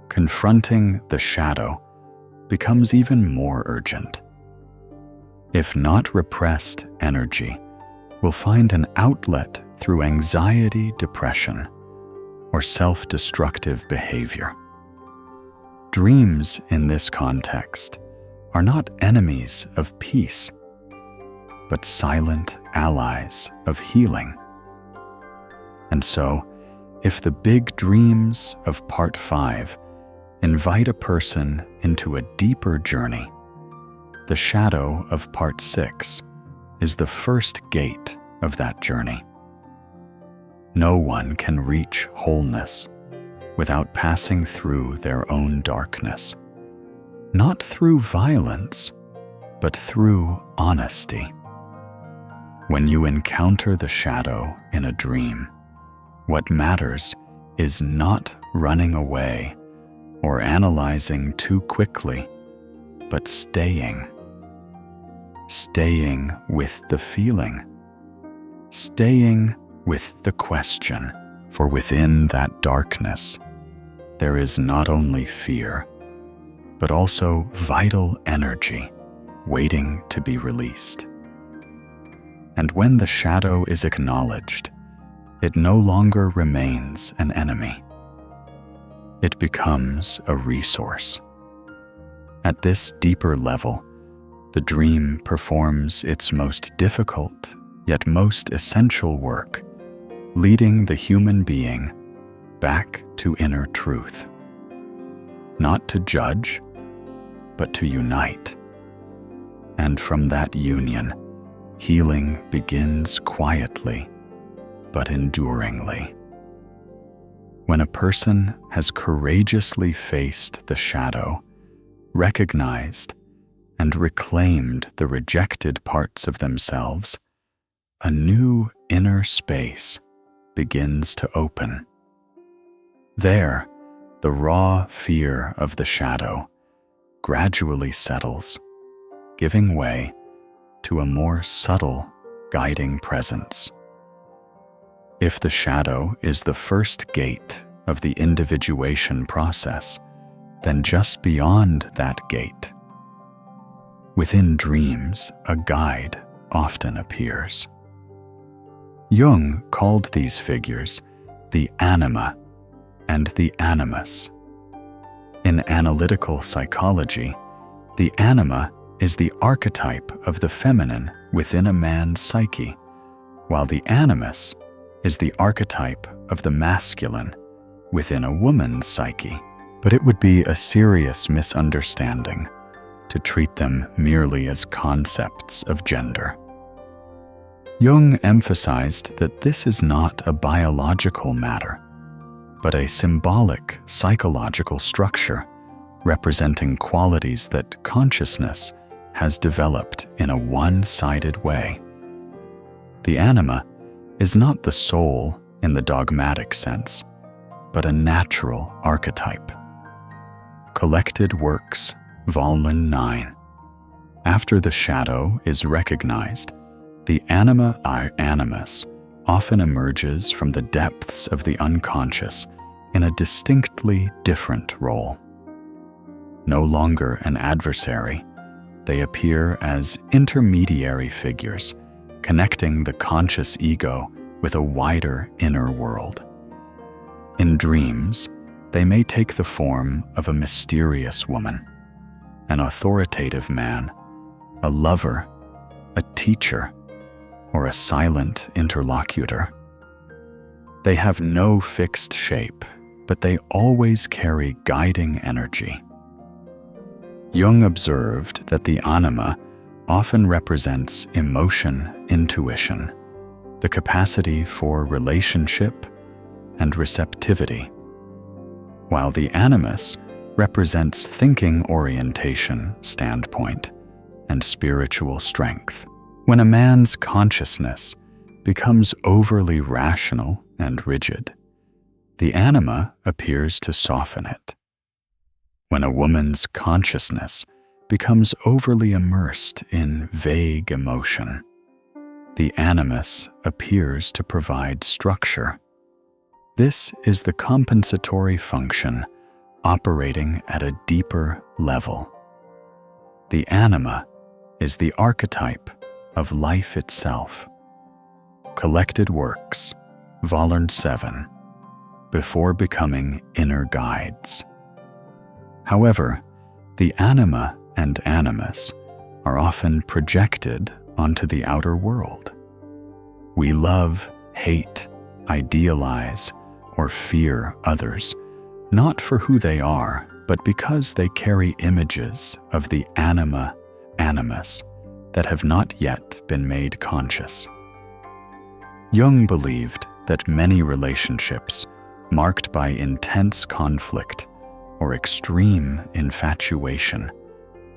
confronting the shadow becomes even more urgent. If not repressed energy, will find an outlet through anxiety, depression, or self-destructive behavior. Dreams in this context are not enemies of peace, but silent allies of healing. And so, if the big dreams of Part 5 invite a person into a deeper journey, the shadow of Part 6 is the first gate of that journey. No one can reach wholeness without passing through their own darkness, not through violence, but through honesty. When you encounter the shadow in a dream, what matters is not running away or analyzing too quickly, but staying with the feeling, staying with the question, for within that darkness, there is not only fear, but also vital energy waiting to be released. And when the shadow is acknowledged, it no longer remains an enemy. It becomes a resource. At this deeper level, the dream performs its most difficult yet most essential work leading the human being back to inner truth. Not to judge, but to unite. And from that union, healing begins quietly, but enduringly. When a person has courageously faced the shadow, recognized and reclaimed the rejected parts of themselves, a new inner space begins to open. There, the raw fear of the shadow gradually settles, giving way to a more subtle, guiding presence. If the shadow is the first gate of the individuation process, then just beyond that gate, within dreams, a guide often appears. Jung called these figures the Anima and the Animus. In analytical psychology, the Anima is the archetype of the feminine within a man's psyche, while the Animus is the archetype of the masculine within a woman's psyche. But it would be a serious misunderstanding to treat them merely as concepts of gender. Jung emphasized that this is not a biological matter, but a symbolic psychological structure representing qualities that consciousness has developed in a one-sided way. The anima is not the soul in the dogmatic sense, but a natural archetype. Collected Works, Volume 9. After the shadow is recognized, the anima animus often emerges from the depths of the unconscious in a distinctly different role. No longer an adversary, they appear as intermediary figures, connecting the conscious ego with a wider inner world. In dreams, they may take the form of a mysterious woman, an authoritative man, a lover, a teacher, or a silent interlocutor. They have no fixed shape, but they always carry guiding energy. Jung observed that the anima often represents emotion, intuition, the capacity for relationship and receptivity, while the animus represents thinking orientation, standpoint, and spiritual strength. When a man's consciousness becomes overly rational and rigid, the anima appears to soften it. When a woman's consciousness becomes overly immersed in vague emotion, the animus appears to provide structure. This is the compensatory function operating at a deeper level. The anima is the archetype of life itself. Collected Works, Volume 7, Before Becoming Inner Guides. However, the anima and animus are often projected onto the outer world. We love, hate, idealize, or fear others, not for who they are, but because they carry images of the anima, animus, that have not yet been made conscious. Jung believed that many relationships marked by intense conflict or extreme infatuation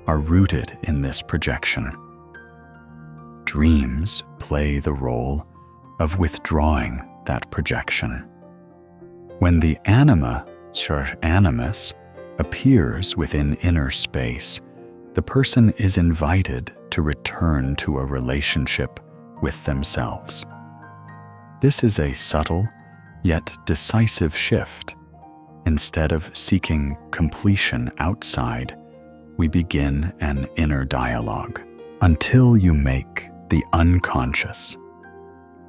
are rooted in this projection. Dreams play the role of withdrawing that projection. When the anima, animus, appears within inner space, the person is invited to return to a relationship with themselves. This is a subtle yet decisive shift. Instead of seeking completion outside, we begin an inner dialogue until you make the unconscious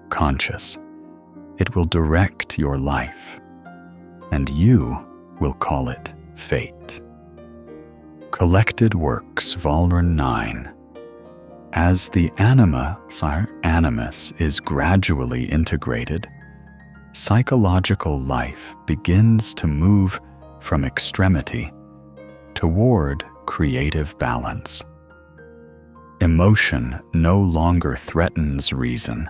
conscious. It will direct your life, and you will call it fate. Collected Works, Volume 9. As the anima, animus, is gradually integrated, psychological life begins to move from extremity toward creative balance. Emotion no longer threatens reason,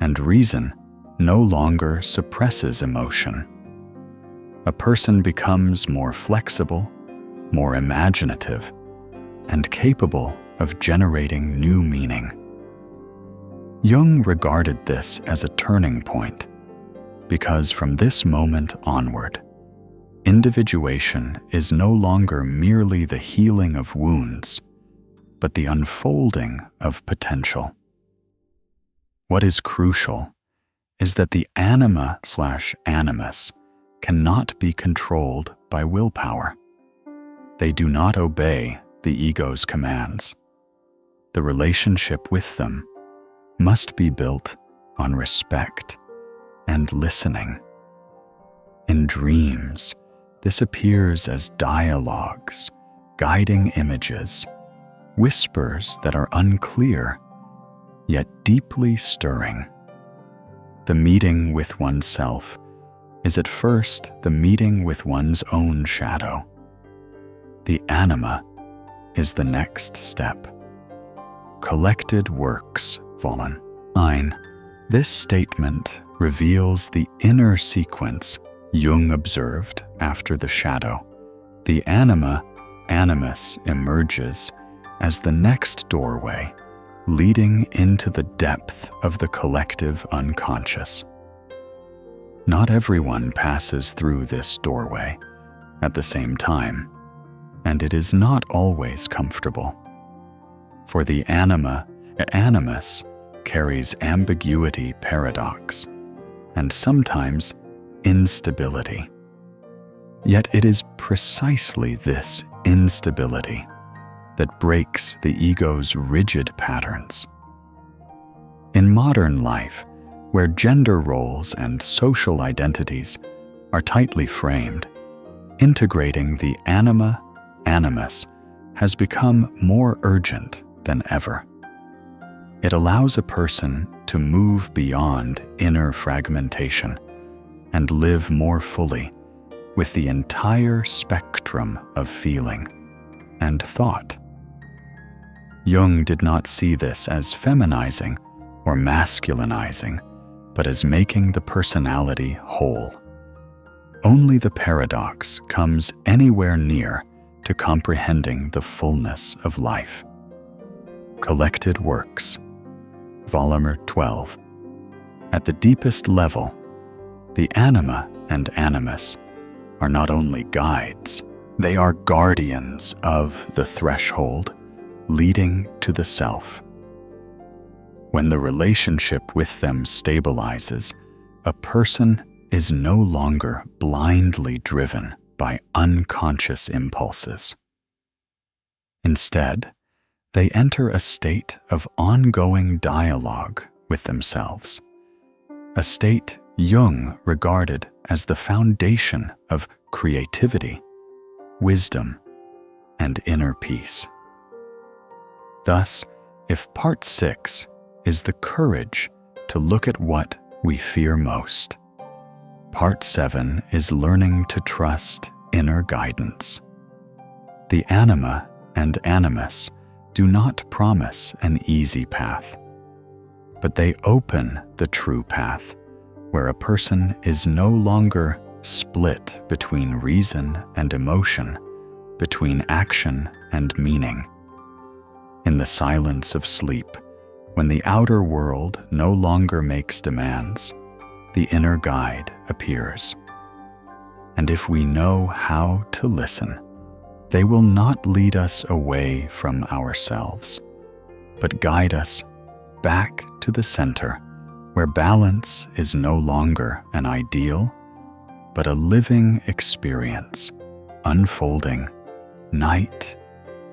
and reason no longer suppresses emotion. A person becomes more flexible, more imaginative, and capable of generating new meaning. Jung regarded this as a turning point, because from this moment onward, individuation is no longer merely the healing of wounds, but the unfolding of potential. What is crucial is that the anima/animus cannot be controlled by willpower. They do not obey the ego's commands. The relationship with them must be built on respect and listening. In dreams, this appears as dialogues, guiding images, whispers that are unclear, yet deeply stirring. The meeting with oneself is at first the meeting with one's own shadow. The anima is the next step. Collected works, Volume 9. This statement reveals the inner sequence Jung observed after the shadow. The animus emerges as the next doorway, leading into the depth of the collective unconscious. Not everyone passes through this doorway at the same time, and it is not always comfortable. For the animus carries ambiguity, paradox, and sometimes instability. Yet it is precisely this instability that breaks the ego's rigid patterns. In modern life, where gender roles and social identities are tightly framed, integrating the animus has become more urgent than ever. It allows a person to move beyond inner fragmentation and live more fully with the entire spectrum of feeling and thought. Jung did not see this as feminizing or masculinizing, but as making the personality whole. Only the paradox comes anywhere near to comprehending the fullness of life. Collected Works, Volume 12. At the deepest level, the anima and animus are not only guides, they are guardians of the threshold leading to the self. When the relationship with them stabilizes, a person is no longer blindly driven by unconscious impulses. Instead, they enter a state of ongoing dialogue with themselves, a state Jung regarded as the foundation of creativity, wisdom, and inner peace. Thus, if Part 6 is the courage to look at what we fear most, Part 7 is learning to trust inner guidance. The anima and animus do not promise an easy path, but they open the true path where a person is no longer split between reason and emotion, between action and meaning. In the silence of sleep, when the outer world no longer makes demands, the inner guide appears. And if we know how to listen, they will not lead us away from ourselves, but guide us back to the center, where balance is no longer an ideal, but a living experience, unfolding night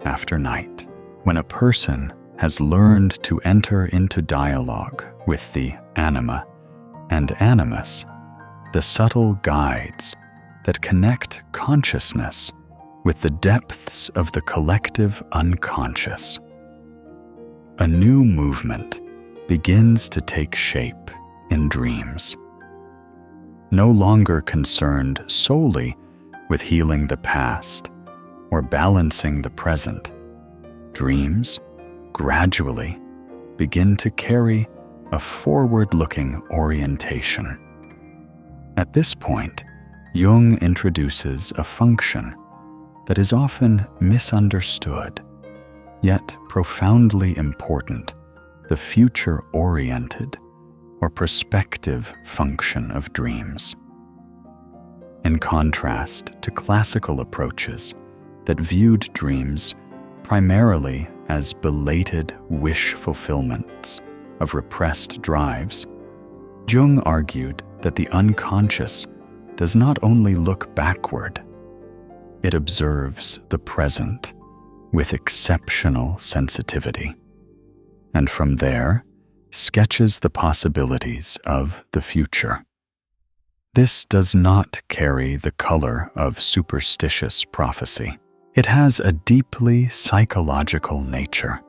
after night. When a person has learned to enter into dialogue with the anima and animus, the subtle guides that connect consciousness with the depths of the collective unconscious, a new movement begins to take shape in dreams. no longer concerned solely with healing the past or balancing the present. Dreams gradually begin to carry a forward-looking orientation. At this point, Jung introduces a function that is often misunderstood, yet profoundly important: the future-oriented or prospective function of dreams. In contrast to classical approaches that viewed dreams primarily as belated wish fulfillments of repressed drives, Jung argued that the unconscious does not only look backward, it observes the present with exceptional sensitivity, and from there sketches the possibilities of the future. This does not carry the color of superstitious prophecy. It has a deeply psychological nature.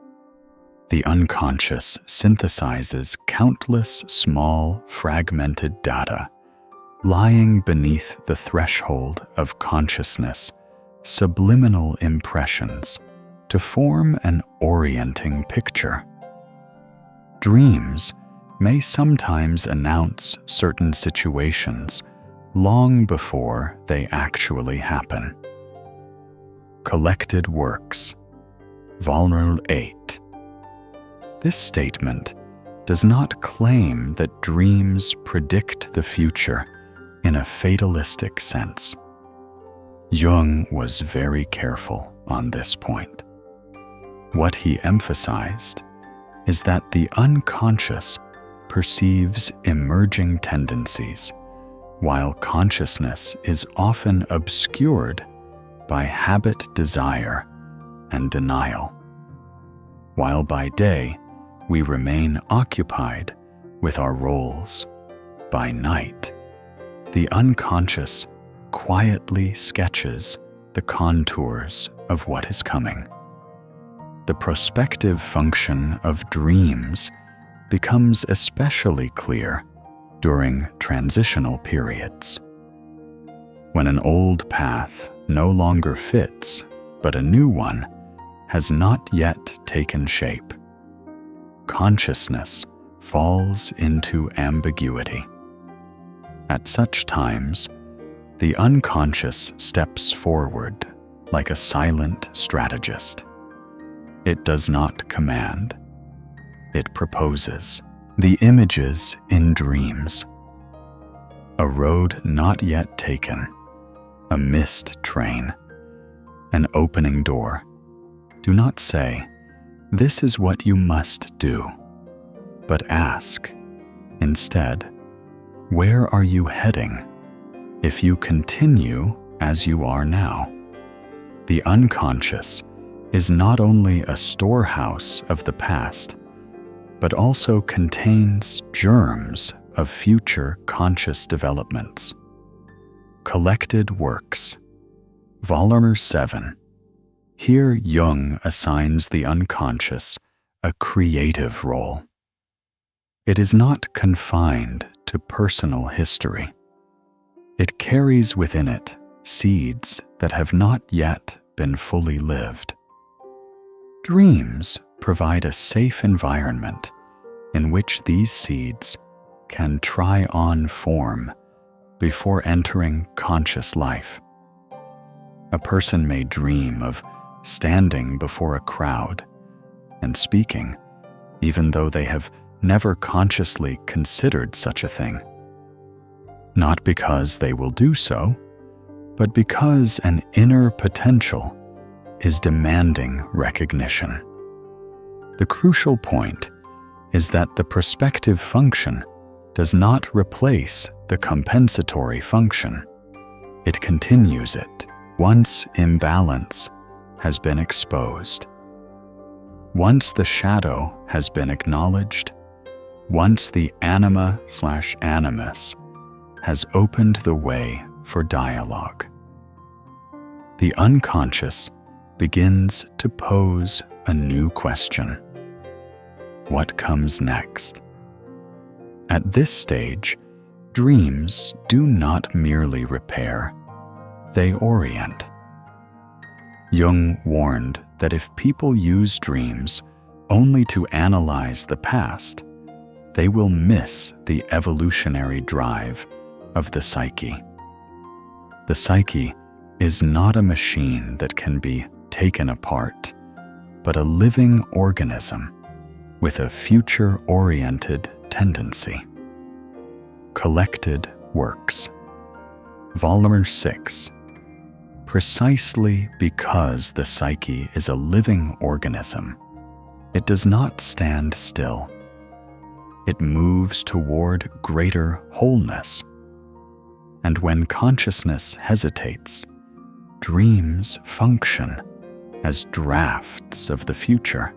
The unconscious synthesizes countless small, fragmented data, lying beneath the threshold of consciousness, subliminal impressions, to form an orienting picture. Dreams may sometimes announce certain situations long before they actually happen. Collected Works, Volume 8. This statement does not claim that dreams predict the future in a fatalistic sense. Jung was very careful on this point. What he emphasized is that the unconscious perceives emerging tendencies, while consciousness is often obscured by habit, desire, and denial. While by day we remain occupied with our roles, by night the unconscious quietly sketches the contours of what is coming. The prospective function of dreams becomes especially clear during transitional periods. When an old path no longer fits, but a new one has not yet taken shape, consciousness falls into ambiguity. At such times, the unconscious steps forward like a silent strategist. It does not command, it proposes. The images in dreams: a road not yet taken, a missed train, an opening door, do not say, "This is what you must do," but ask, instead, "Where are you heading if you continue as you are now?" The unconscious is not only a storehouse of the past, but also contains germs of future conscious developments. Collected Works, Volume 7. Here Jung assigns the unconscious a creative role. It is not confined to personal history. It carries within it seeds that have not yet been fully lived. Dreams provide a safe environment in which these seeds can try on form before entering conscious life. A person may dream of standing before a crowd and speaking, even though they have never consciously considered such a thing. Not because they will do so, but because an inner potential is demanding recognition. The crucial point is that the prospective function does not replace the compensatory function. It continues it once imbalance has been exposed. Once the shadow has been acknowledged, once the Anima/Animus has opened the way for dialogue, the unconscious begins to pose a new question. What comes next? At this stage, dreams do not merely repair, they orient. Jung warned that if people use dreams only to analyze the past, they will miss the evolutionary drive of the psyche. The psyche is not a machine that can be taken apart, but a living organism with a future-oriented tendency. Collected Works, Volume 6. Precisely because the psyche is a living organism, it does not stand still. It moves toward greater wholeness. And when consciousness hesitates, dreams function as drafts of the future.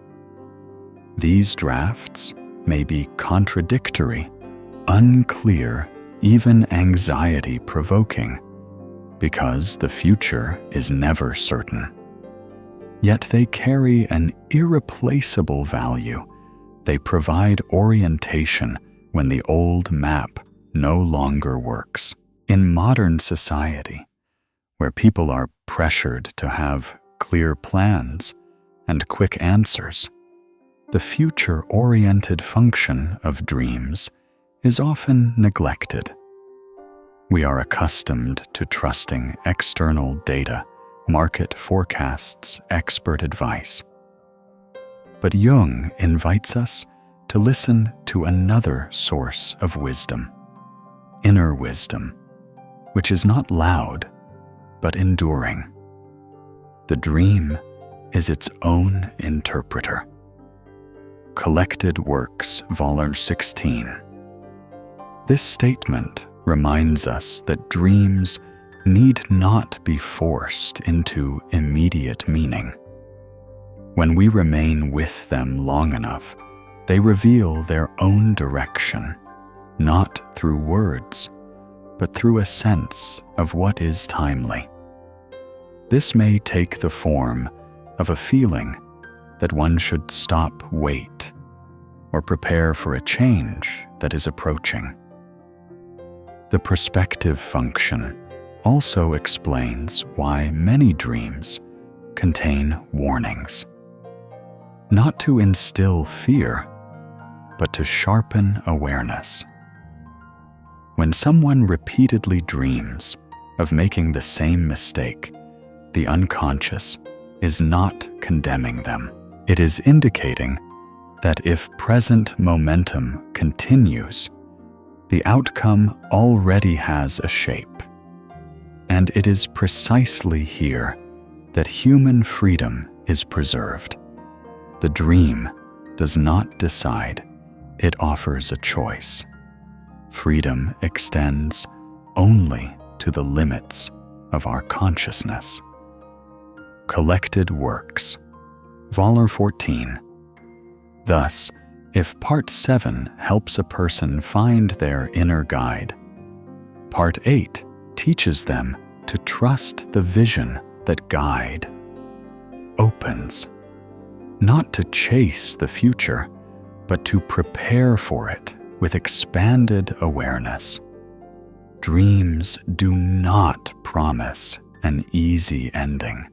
These drafts may be contradictory, unclear, even anxiety-provoking, because the future is never certain. Yet they carry an irreplaceable value. They provide orientation when the old map no longer works. In modern society, where people are pressured to have clear plans and quick answers, the future-oriented function of dreams is often neglected. We are accustomed to trusting external data, market forecasts, expert advice. But Jung invites us to listen to another source of wisdom, inner wisdom, which is not loud, but enduring. The dream is its own interpreter. Collected Works, Volume 16. This statement reminds us that dreams need not be forced into immediate meaning. When we remain with them long enough, they reveal their own direction, not through words, but through a sense of what is timely. This may take the form of a feeling that one should stop, wait, or prepare for a change that is approaching. The perspective function also explains why many dreams contain warnings. Not to instill fear, but to sharpen awareness. When someone repeatedly dreams of making the same mistake, the unconscious is not condemning them. It is indicating that if present momentum continues, the outcome already has a shape. And it is precisely here that human freedom is preserved. The dream does not decide, it offers a choice. Freedom extends only to the limits of our consciousness. Collected Works, Volume 14. Thus, if Part 7 helps a person find their inner guide, Part 8 teaches them to trust the vision that guide opens, not to chase the future, but to prepare for it with expanded awareness. Dreams do not promise an easy ending,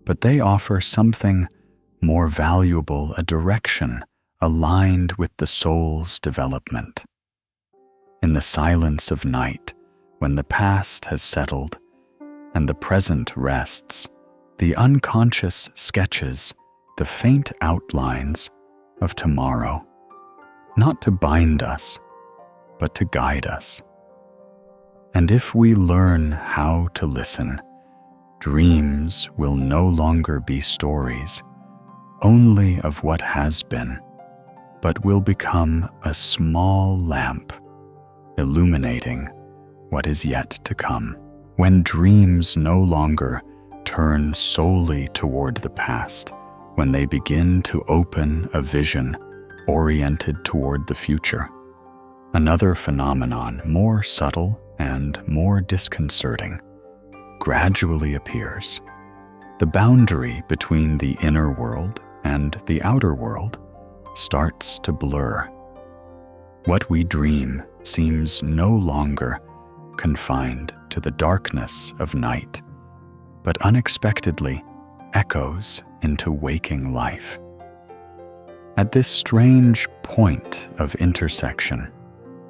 but they offer something more valuable, a direction aligned with the soul's development. In the silence of night, when the past has settled and the present rests, the unconscious sketches the faint outlines of tomorrow, not to bind us, but to guide us. And if we learn how to listen, dreams will no longer be stories only of what has been, but will become a small lamp illuminating what is yet to come. When dreams no longer turn solely toward the past, when they begin to open a vision oriented toward the future, another phenomenon more subtle and more disconcerting gradually appears. The boundary between the inner world and the outer world starts to blur. What we dream seems no longer confined to the darkness of night, but unexpectedly echoes into waking life. At this strange point of intersection,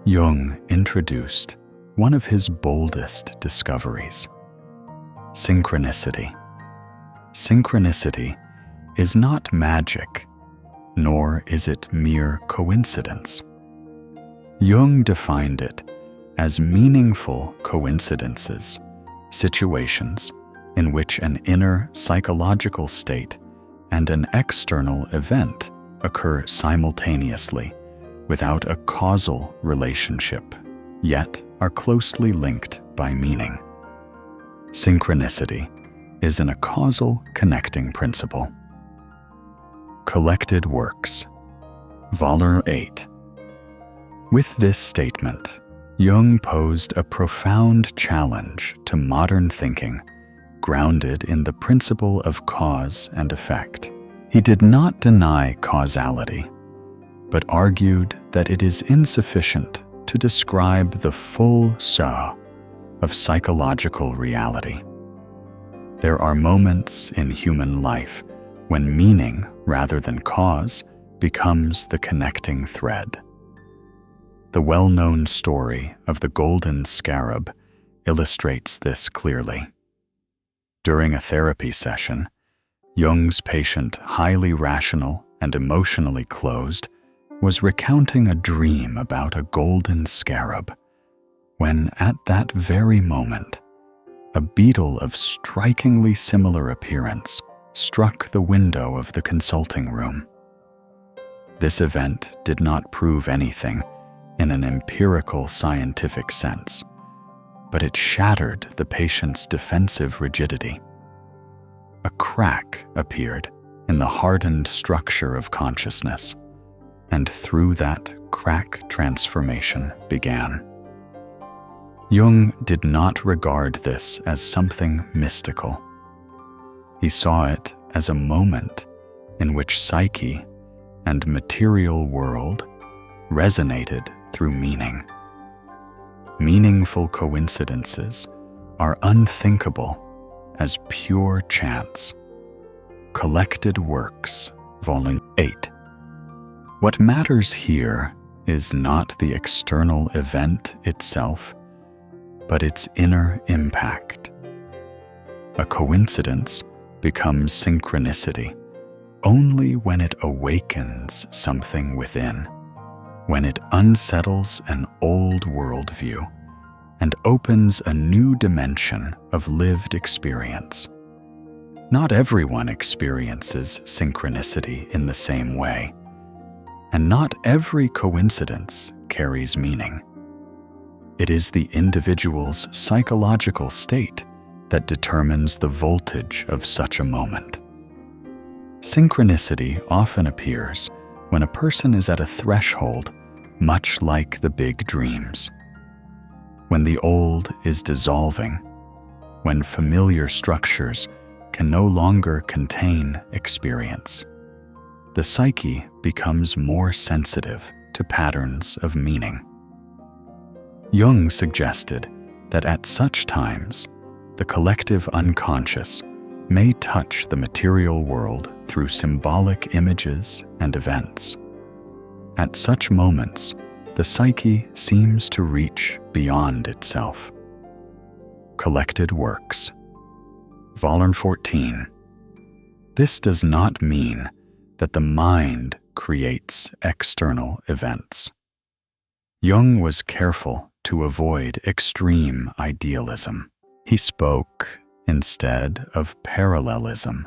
Jung introduced one of his boldest discoveries: synchronicity. Synchronicity is not magic, nor is it mere coincidence. Jung defined it as meaningful coincidences, situations in which an inner psychological state and an external event occur simultaneously without a causal relationship, yet are closely linked by meaning. Synchronicity is a causal connecting principle. Collected Works, Volume 8. With this statement, Jung posed a profound challenge to modern thinking, grounded in the principle of cause and effect. He did not deny causality, but argued that it is insufficient to describe the full saw of psychological reality. There are moments in human life when meaning, rather than cause, becomes the connecting thread. The well-known story of the golden scarab illustrates this clearly. During a therapy session, Jung's patient, highly rational and emotionally closed, was recounting a dream about a golden scarab, when at that very moment, a beetle of strikingly similar appearance struck the window of the consulting room. This event did not prove anything in an empirical scientific sense, but it shattered the patient's defensive rigidity. A crack appeared in the hardened structure of consciousness, and through that crack transformation began. Jung did not regard this as something mystical. He saw it as a moment in which psyche and material world resonated through meaning. Meaningful coincidences are unthinkable as pure chance. Collected Works, Volume 8. What matters here is not the external event itself, but its inner impact. A coincidence becomes synchronicity only when it awakens something within, when it unsettles an old worldview and opens a new dimension of lived experience. Not everyone experiences synchronicity in the same way, and not every coincidence carries meaning. It is the individual's psychological state that determines the voltage of such a moment. Synchronicity often appears when a person is at a threshold, much like the big dreams. When the old is dissolving, when familiar structures can no longer contain experience, the psyche becomes more sensitive to patterns of meaning. Jung suggested that at such times, the collective unconscious may touch the material world through symbolic images and events. At such moments, the psyche seems to reach beyond itself. Collected Works, Volume 14. This does not mean that the mind creates external events. Jung was careful to avoid extreme idealism. He spoke instead of parallelism,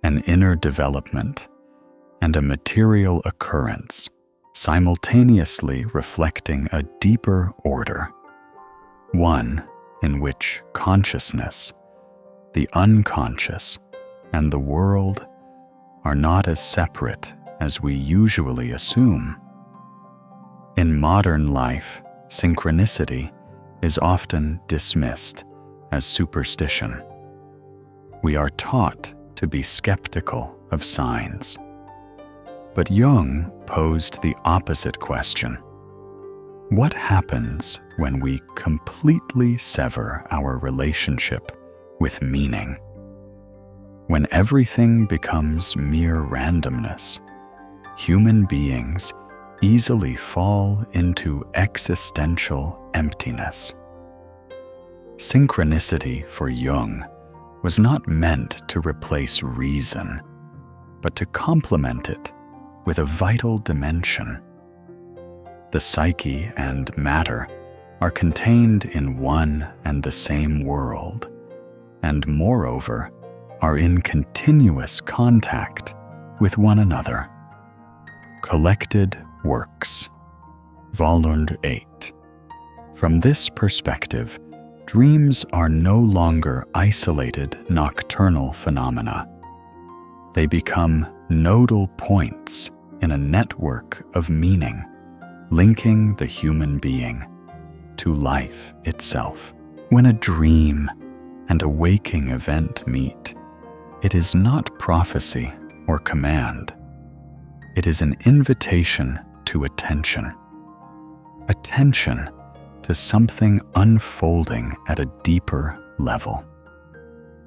an inner development, and a material occurrence, simultaneously reflecting a deeper order, one in which consciousness, the unconscious, and the world are not as separate as we usually assume. In modern life, synchronicity is often dismissed as superstition. We are taught to be skeptical of signs. But Jung posed the opposite question. What happens when we completely sever our relationship with meaning? When everything becomes mere randomness, human beings easily fall into existential emptiness. Synchronicity for Jung was not meant to replace reason, but to complement it with a vital dimension. The psyche and matter are contained in one and the same world, and moreover, are in continuous contact with one another. Collected Works, Volume 8. From this perspective, dreams are no longer isolated nocturnal phenomena. They become nodal points in a network of meaning, linking the human being to life itself. When a dream and a waking event meet, it is not prophecy or command. It is an invitation to attention. Attention to something unfolding at a deeper level.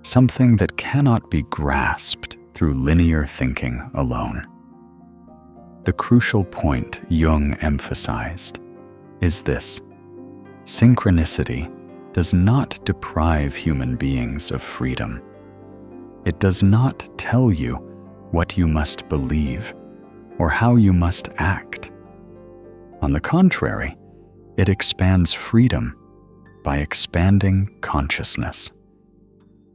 Something that cannot be grasped through linear thinking alone. The crucial point Jung emphasized is this: synchronicity does not deprive human beings of freedom. It does not tell you what you must believe or how you must act. On the contrary, it expands freedom by expanding consciousness.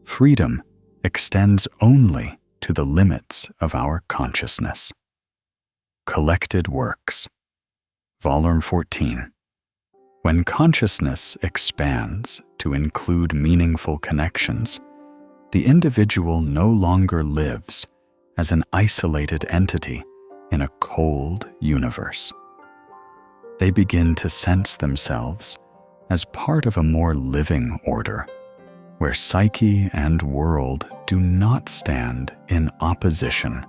Freedom extends only to the limits of our consciousness. Collected Works, Volume 14. When consciousness expands to include meaningful connections, the individual no longer lives as an isolated entity in a cold universe. They begin to sense themselves as part of a more living order, where psyche and world do not stand in opposition,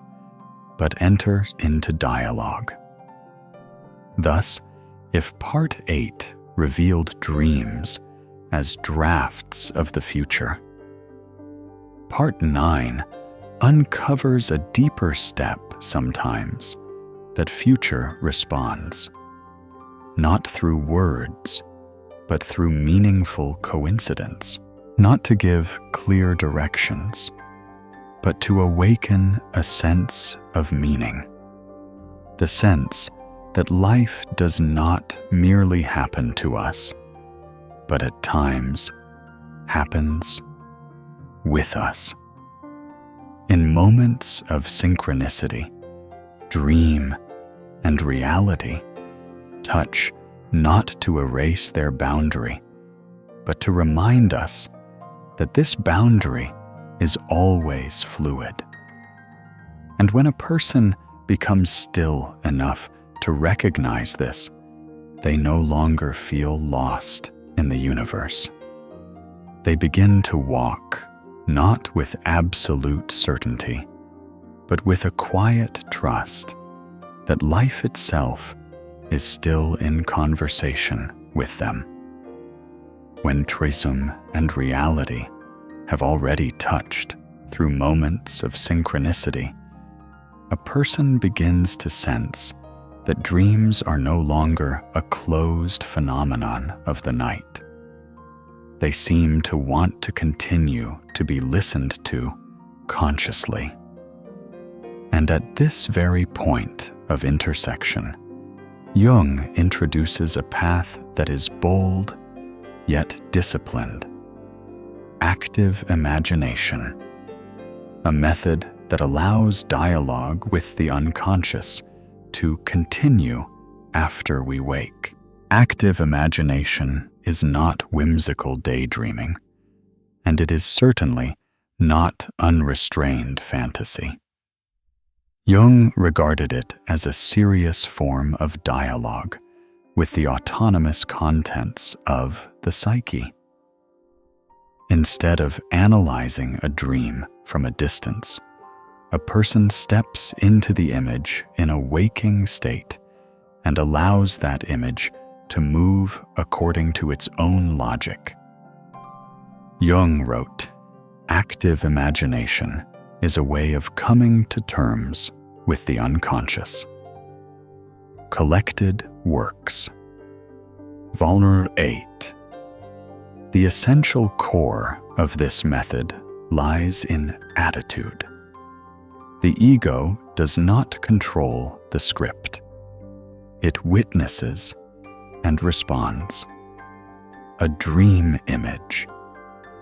but enter into dialogue. Thus, if Part 8 revealed dreams as drafts of the future, Part 9 uncovers a deeper step sometimes that future responds, not through words, but through meaningful coincidence, not to give clear directions, but to awaken a sense of meaning. The sense that life does not merely happen to us, but at times happens with us. In moments of synchronicity, dream and reality touch not to erase their boundary, but to remind us that this boundary is always fluid. And when a person becomes still enough to recognize this, they no longer feel lost in the universe. They begin to walk, not with absolute certainty, but with a quiet trust that life itself is still in conversation with them. When Tresum and reality have already touched through moments of synchronicity, a person begins to sense that dreams are no longer a closed phenomenon of the night. They seem to want to continue to be listened to consciously. And at this very point of intersection, Jung introduces a path that is bold yet disciplined. Active imagination, a method that allows dialogue with the unconscious to continue after we wake. Active imagination is not whimsical daydreaming, and it is certainly not unrestrained fantasy. Jung regarded it as a serious form of dialogue with the autonomous contents of the psyche. Instead of analyzing a dream from a distance, a person steps into the image in a waking state and allows that image to move according to its own logic. Jung wrote, "Active imagination is a way of coming to terms with the unconscious." Collected works. Volume 8. The essential core of this method lies in attitude. The ego does not control the script. It witnesses and responds. A dream image,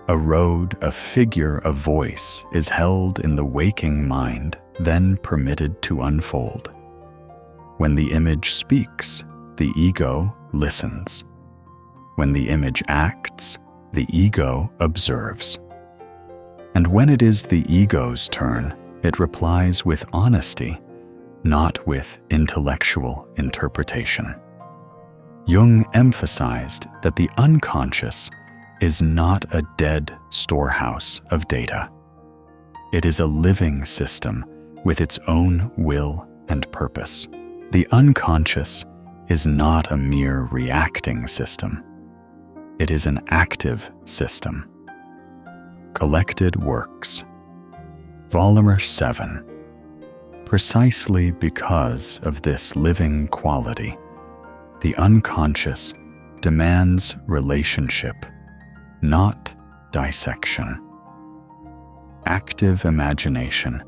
a road, a figure, a voice is held in the waking mind, then permitted to unfold. When the image speaks, the ego listens. When the image acts, the ego observes. And when it is the ego's turn, it replies with honesty, not with intellectual interpretation. Jung emphasized that the unconscious is not a dead storehouse of data. It is a living system with its own will and purpose. The unconscious is not a mere reacting system. It is an active system. Collected works. Volume 7. Precisely because of this living quality, the unconscious demands relationship, not dissection. Active imagination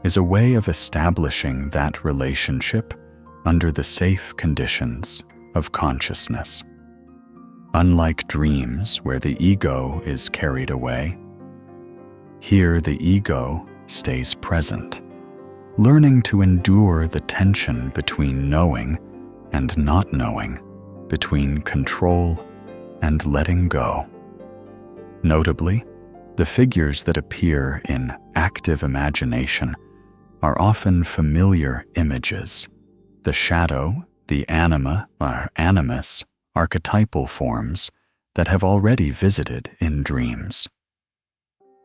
is a way of establishing that relationship under the safe conditions of consciousness. Unlike dreams where the ego is carried away, here the ego stays present, learning to endure the tension between knowing and not knowing, between control and letting go. Notably, the figures that appear in active imagination are often familiar images. The shadow, the anima or animus, archetypal forms that have already visited in dreams.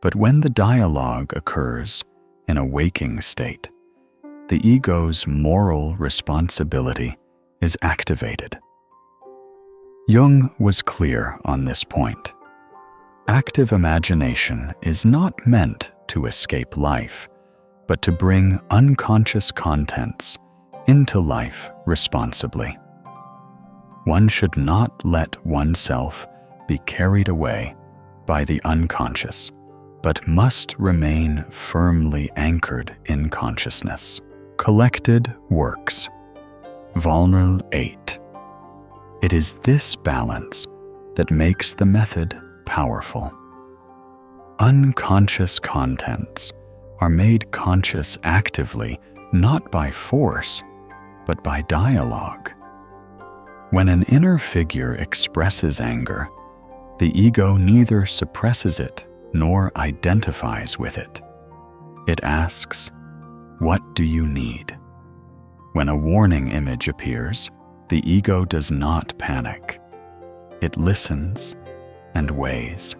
But when the dialogue occurs in a waking state, the ego's moral responsibility is activated. Jung was clear on this point. Active imagination is not meant to escape life, but to bring unconscious contents into life responsibly. One should not let oneself be carried away by the unconscious, but must remain firmly anchored in consciousness. Collected works. Volume 8. It is this balance that makes the method powerful. Unconscious contents are made conscious actively, not by force, but by dialogue. When an inner figure expresses anger, the ego neither suppresses it nor identifies with it. It asks, "What do you need?" When a warning image appears, the ego does not panic. It listens and weighs.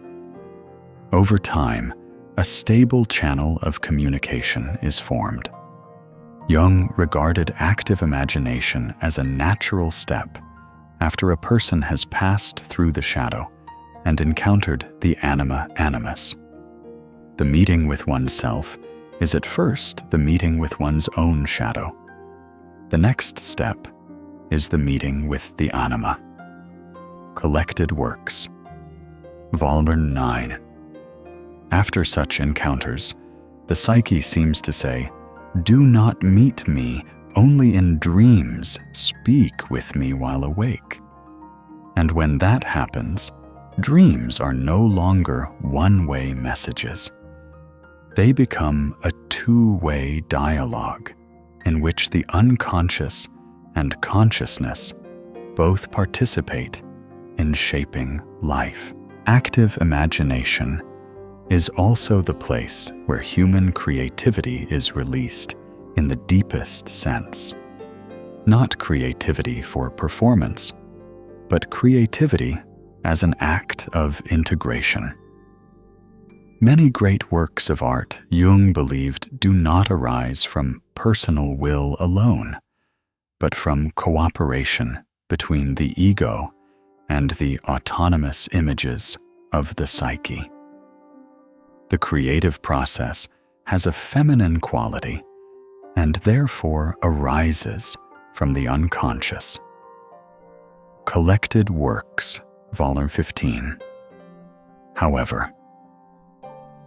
Over time, a stable channel of communication is formed. Jung regarded active imagination as a natural step after a person has passed through the shadow and encountered the anima animus. The meeting with oneself is at first the meeting with one's own shadow. The next step is the meeting with the anima. Collected works. Volume 9. After such encounters, the psyche seems to say, "Do not meet me only in dreams, speak with me while awake." And when that happens, dreams are no longer one-way messages. They become a two-way dialogue in which the unconscious and consciousness both participate in shaping life. Active imagination is also the place where human creativity is released in the deepest sense. Not creativity for performance, but creativity as an act of integration. Many great works of art Jung believed do not arise from personal will alone, but from cooperation between the ego and the autonomous images of the psyche. The creative process has a feminine quality and therefore arises from the unconscious. Collected Works, Volume 15. However,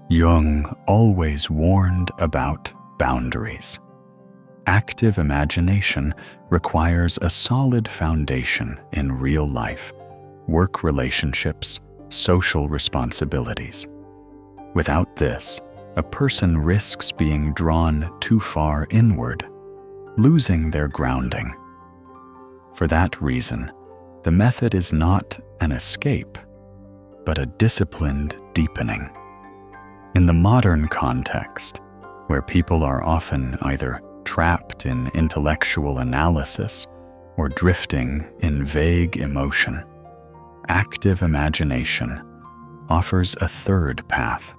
Jung always warned about boundaries. Active imagination requires a solid foundation in real life, work relationships, social responsibilities. Without this, a person risks being drawn too far inward, losing their grounding. For that reason, the method is not an escape, but a disciplined deepening. In the modern context, where people are often either trapped in intellectual analysis or drifting in vague emotion, active imagination offers a third path: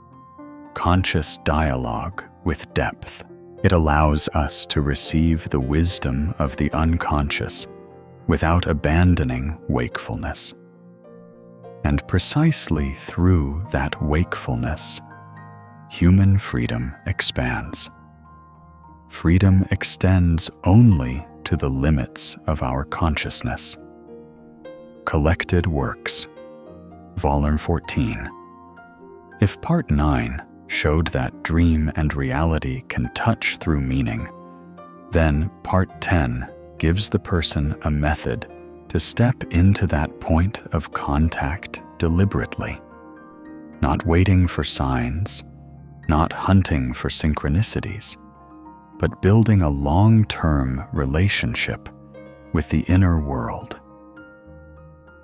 conscious dialogue with depth. It allows us to receive the wisdom of the unconscious without abandoning wakefulness. And precisely through that wakefulness, human freedom expands. Freedom extends only to the limits of our consciousness. Collected Works, Volume 14. If Part 9 showed that dream and reality can touch through meaning, then Part 10 gives the person a method to step into that point of contact deliberately, not waiting for signs, not hunting for synchronicities, but building a long-term relationship with the inner world.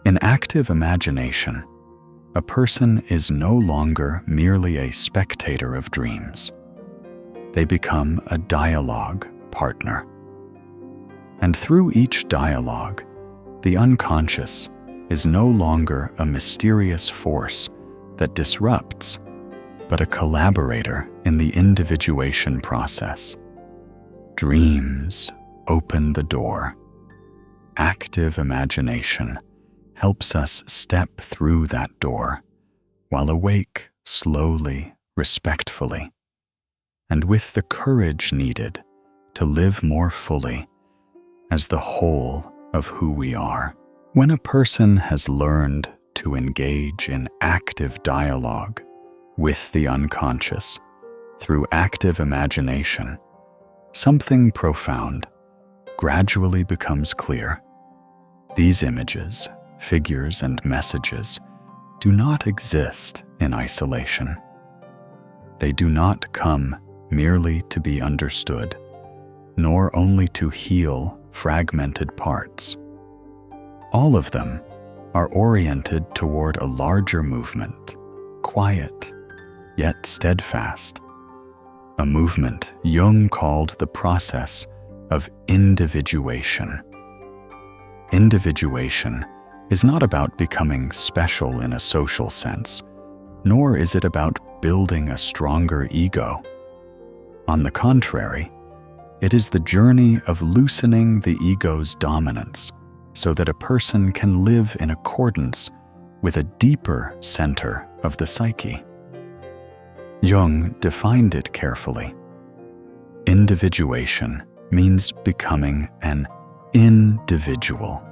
In active imagination, a person is no longer merely a spectator of dreams. They become a dialogue partner. And through each dialogue, the unconscious is no longer a mysterious force that disrupts, but a collaborator in the individuation process. Dreams open the door. Active imagination helps us step through that door, while awake slowly, respectfully, and with the courage needed to live more fully as the whole of who we are. When a person has learned to engage in active dialogue with the unconscious through active imagination, something profound gradually becomes clear. These images, figures, and messages do not exist in isolation. They do not come merely to be understood, nor only to heal fragmented parts. All of them are oriented toward a larger movement, quiet, yet steadfast. A movement Jung called the process of individuation. Individuation is not about becoming special in a social sense, nor is it about building a stronger ego. On the contrary, it is the journey of loosening the ego's dominance so that a person can live in accordance with a deeper center of the psyche. Jung defined it carefully. Individuation means becoming an individual,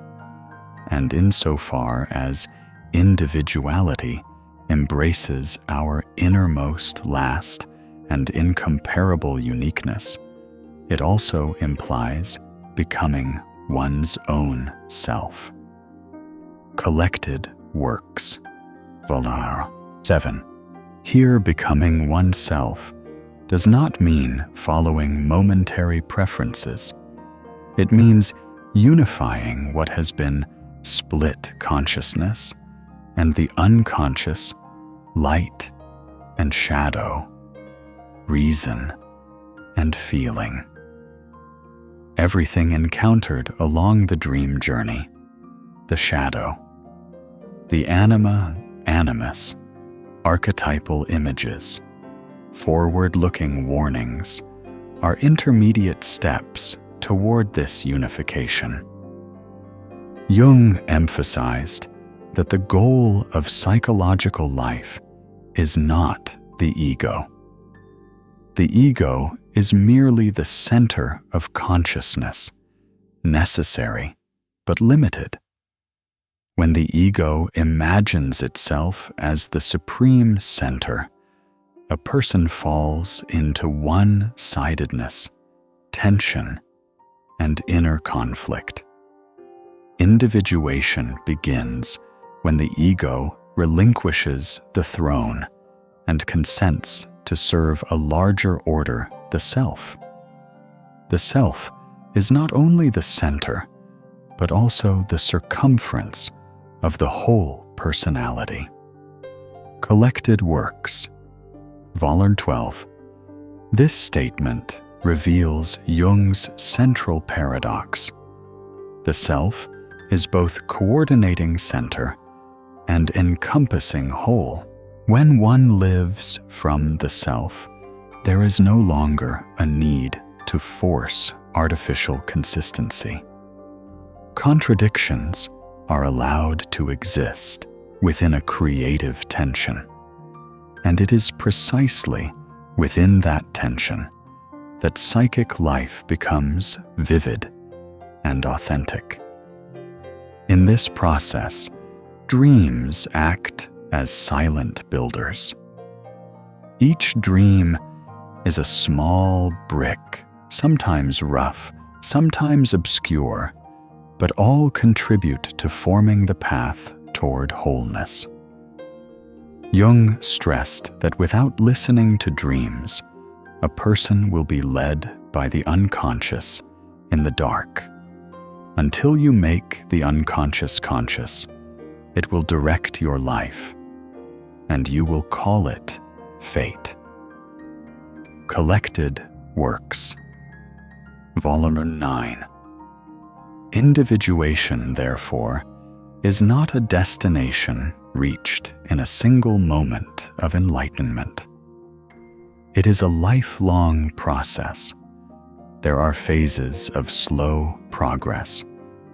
and insofar as individuality embraces our innermost, last, and incomparable uniqueness, it also implies becoming one's own self. Collected Works, Volume 7. Here, becoming oneself does not mean following momentary preferences. It means unifying what has been split consciousness and the unconscious, light and shadow, reason and feeling. Everything encountered along the dream journey, the shadow, the anima, animus, archetypal images, forward-looking warnings, are intermediate steps toward this unification. Jung emphasized that the goal of psychological life is not the ego. The ego is merely the center of consciousness, necessary but limited. When the ego imagines itself as the supreme center, a person falls into one-sidedness, tension, and inner conflict. Individuation begins when the ego relinquishes the throne and consents to serve a larger order, the self. The self is not only the center, but also the circumference of the whole personality. Collected Works, Volume 12. This statement reveals Jung's central paradox. The self is both coordinating center and encompassing whole. When one lives from the self, there is no longer a need to force artificial consistency. Contradictions are allowed to exist within a creative tension, and it is precisely within that tension that psychic life becomes vivid and authentic. In this process, dreams act as silent builders. Each dream is a small brick, sometimes rough, sometimes obscure, but all contribute to forming the path toward wholeness. Jung stressed that without listening to dreams, a person will be led by the unconscious in the dark. Until you make the unconscious conscious, it will direct your life, and you will call it fate. Collected Works, Volume 9. Individuation, therefore, is not a destination reached in a single moment of enlightenment. It is a lifelong process. There are phases of slow progress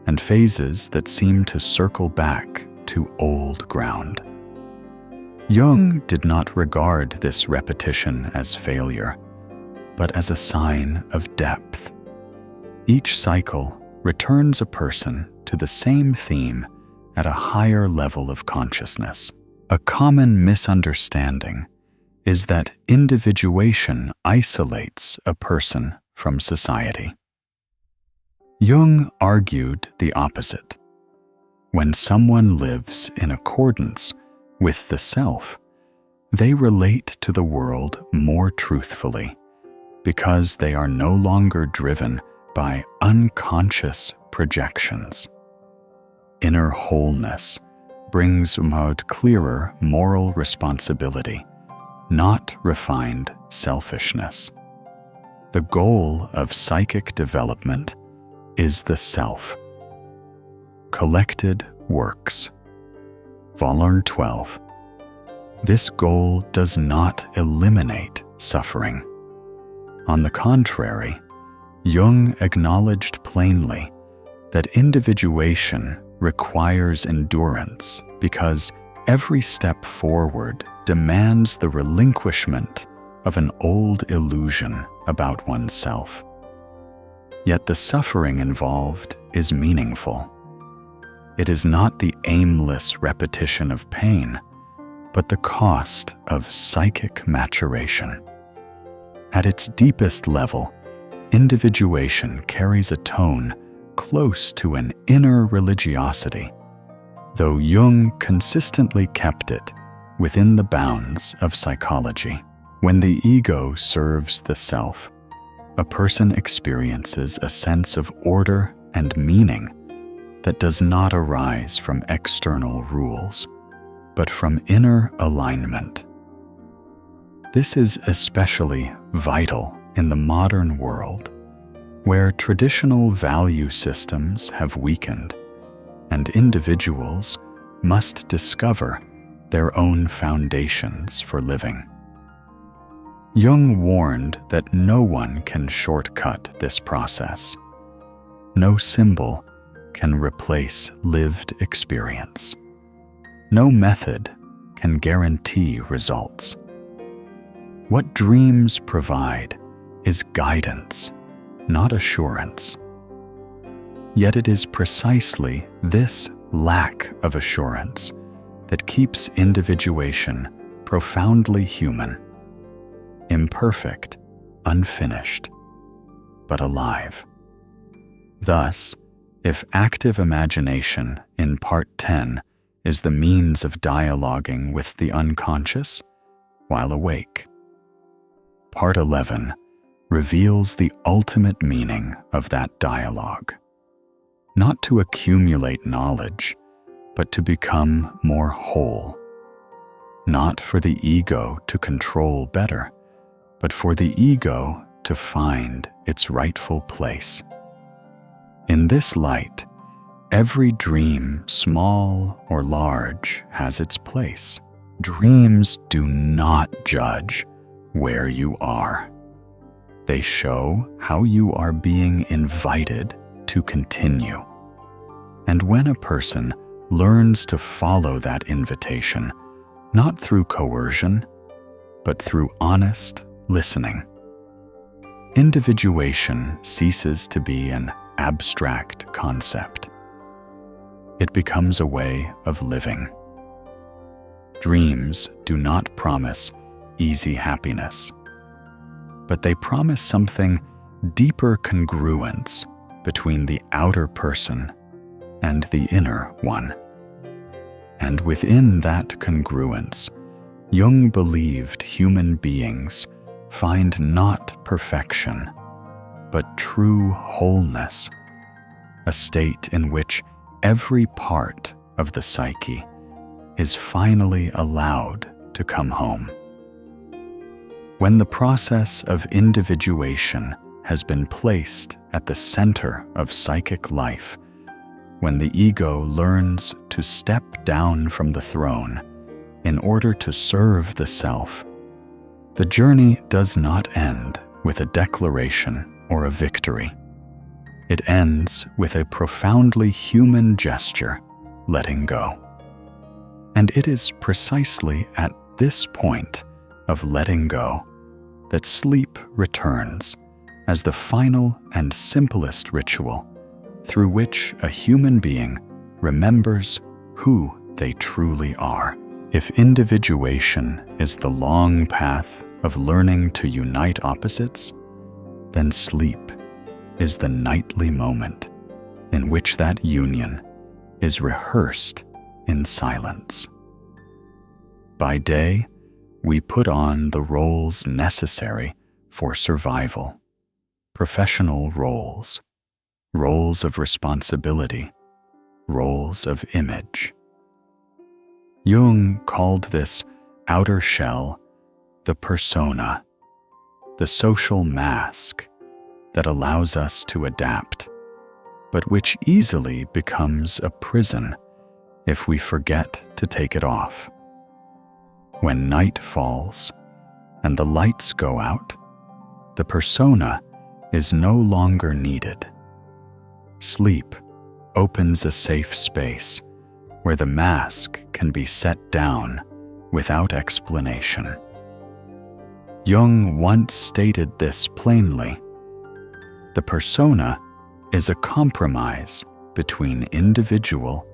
and phases that seem to circle back to old ground. Jung did not regard this repetition as failure, but as a sign of depth. Each cycle returns a person to the same theme at a higher level of consciousness. A common misunderstanding is that individuation isolates a person from society. Jung argued the opposite. When someone lives in accordance with the self, they relate to the world more truthfully because they are no longer driven by unconscious projections. Inner wholeness brings about clearer moral responsibility, not refined selfishness. The goal of psychic development is the self. Collected Works, Volume 12. This goal does not eliminate suffering. On the contrary, Jung acknowledged plainly that individuation requires endurance because every step forward demands the relinquishment of an old illusion about oneself. Yet the suffering involved is meaningful. It is not the aimless repetition of pain, but the cost of psychic maturation. At its deepest level, individuation carries a tone close to an inner religiosity, though Jung consistently kept it within the bounds of psychology. When the ego serves the self, a person experiences a sense of order and meaning that does not arise from external rules, but from inner alignment. This is especially vital in the modern world, where traditional value systems have weakened, and individuals must discover their own foundations for living. Jung warned that no one can shortcut this process. No symbol can replace lived experience. No method can guarantee results. What dreams provide is guidance, not assurance. Yet it is precisely this lack of assurance that keeps individuation profoundly human, imperfect, unfinished, but alive. Thus, if active imagination in Part 10 is the means of dialoguing with the unconscious while awake, Part 11 reveals the ultimate meaning of that dialogue. Not to accumulate knowledge, but to become more whole. Not for the ego to control better, but for the ego to find its rightful place. In this light, every dream, small or large, has its place. Dreams do not judge where you are. They show how you are being invited to continue. And when a person learns to follow that invitation, not through coercion, but through honest listening, individuation ceases to be an abstract concept. It becomes a way of living. Dreams do not promise easy happiness, but they promise something deeper congruence between the outer person and the inner one. And within that congruence, Jung believed human beings find not perfection, but true wholeness, a state in which every part of the psyche is finally allowed to come home. When the process of individuation has been placed at the center of psychic life, when the ego learns to step down from the throne in order to serve the self, the journey does not end with a declaration or a victory. It ends with a profoundly human gesture, letting go. And it is precisely at this point of letting go that sleep returns as the final and simplest ritual through which a human being remembers who they truly are. If individuation is the long path of learning to unite opposites, then sleep is the nightly moment in which that union is rehearsed in silence. By day, we put on the roles necessary for survival, professional roles, roles of responsibility, roles of image. Jung called this outer shell the persona, the social mask that allows us to adapt, but which easily becomes a prison if we forget to take it off. When night falls and the lights go out, the persona is no longer needed. Sleep opens a safe space where the mask can be set down without explanation. Jung once stated this plainly: the persona is a compromise between individual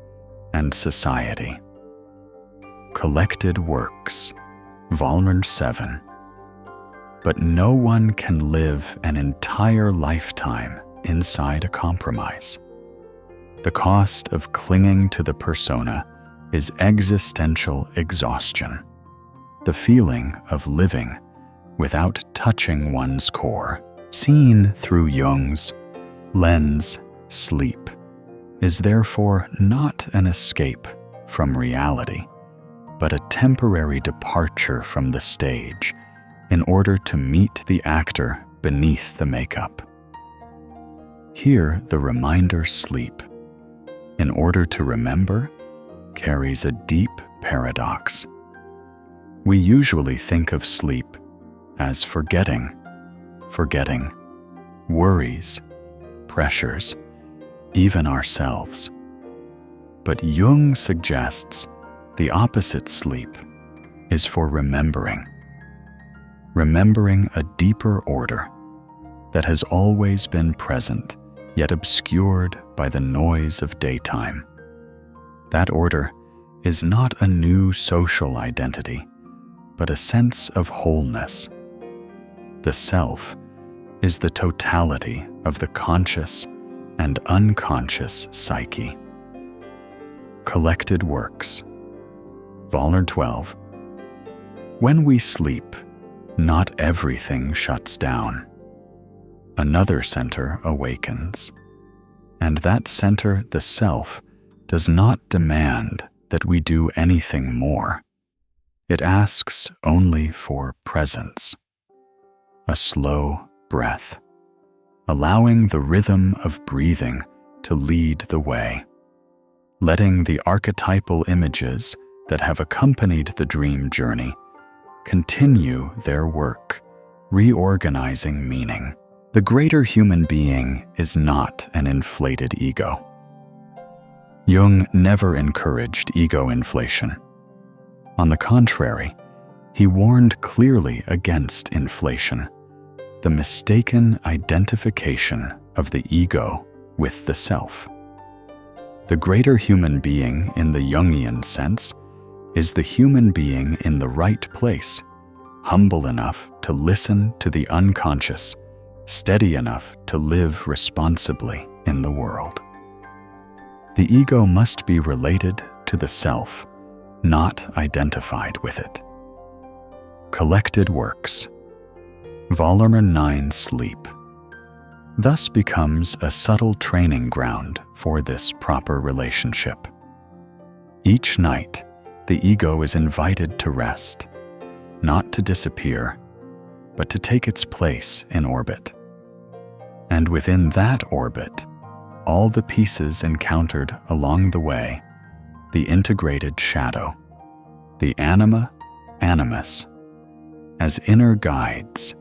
and society. Collected Works, Volume 7. But no one can live an entire lifetime inside a compromise. The cost of clinging to the persona is existential exhaustion, the feeling of living without touching one's core. Seen through Jung's lens, sleep is therefore not an escape from reality, but a temporary departure from the stage in order to meet the actor beneath the makeup. Here, the reminder sleep, in order to remember, carries a deep paradox. We usually think of sleep as forgetting worries, pressures, even ourselves. But Jung suggests the opposite sleep is for remembering a deeper order that has always been present, yet obscured by the noise of daytime. That order is not a new social identity, but a sense of wholeness. The self is the totality of the conscious and unconscious psyche. Collected Works, Volume 12. When we sleep, not everything shuts down. Another center awakens, and that center, the self, does not demand that we do anything more. It asks only for presence, a slow breath, allowing the rhythm of breathing to lead the way, letting the archetypal images that have accompanied the dream journey continue their work, reorganizing meaning. The greater human being is not an inflated ego. Jung never encouraged ego inflation. On the contrary, he warned clearly against inflation, the mistaken identification of the ego with the self. The greater human being in the Jungian sense is the human being in the right place, humble enough to listen to the unconscious, steady enough to live responsibly in the world. The ego must be related to the self, not identified with it. Collected Works, Volume 9, Sleep, thus becomes a subtle training ground for this proper relationship. Each night, the ego is invited to rest, not to disappear, but to take its place in orbit. And within that orbit, all the pieces encountered along the way, the integrated shadow, the Anima, Animus, as inner guides,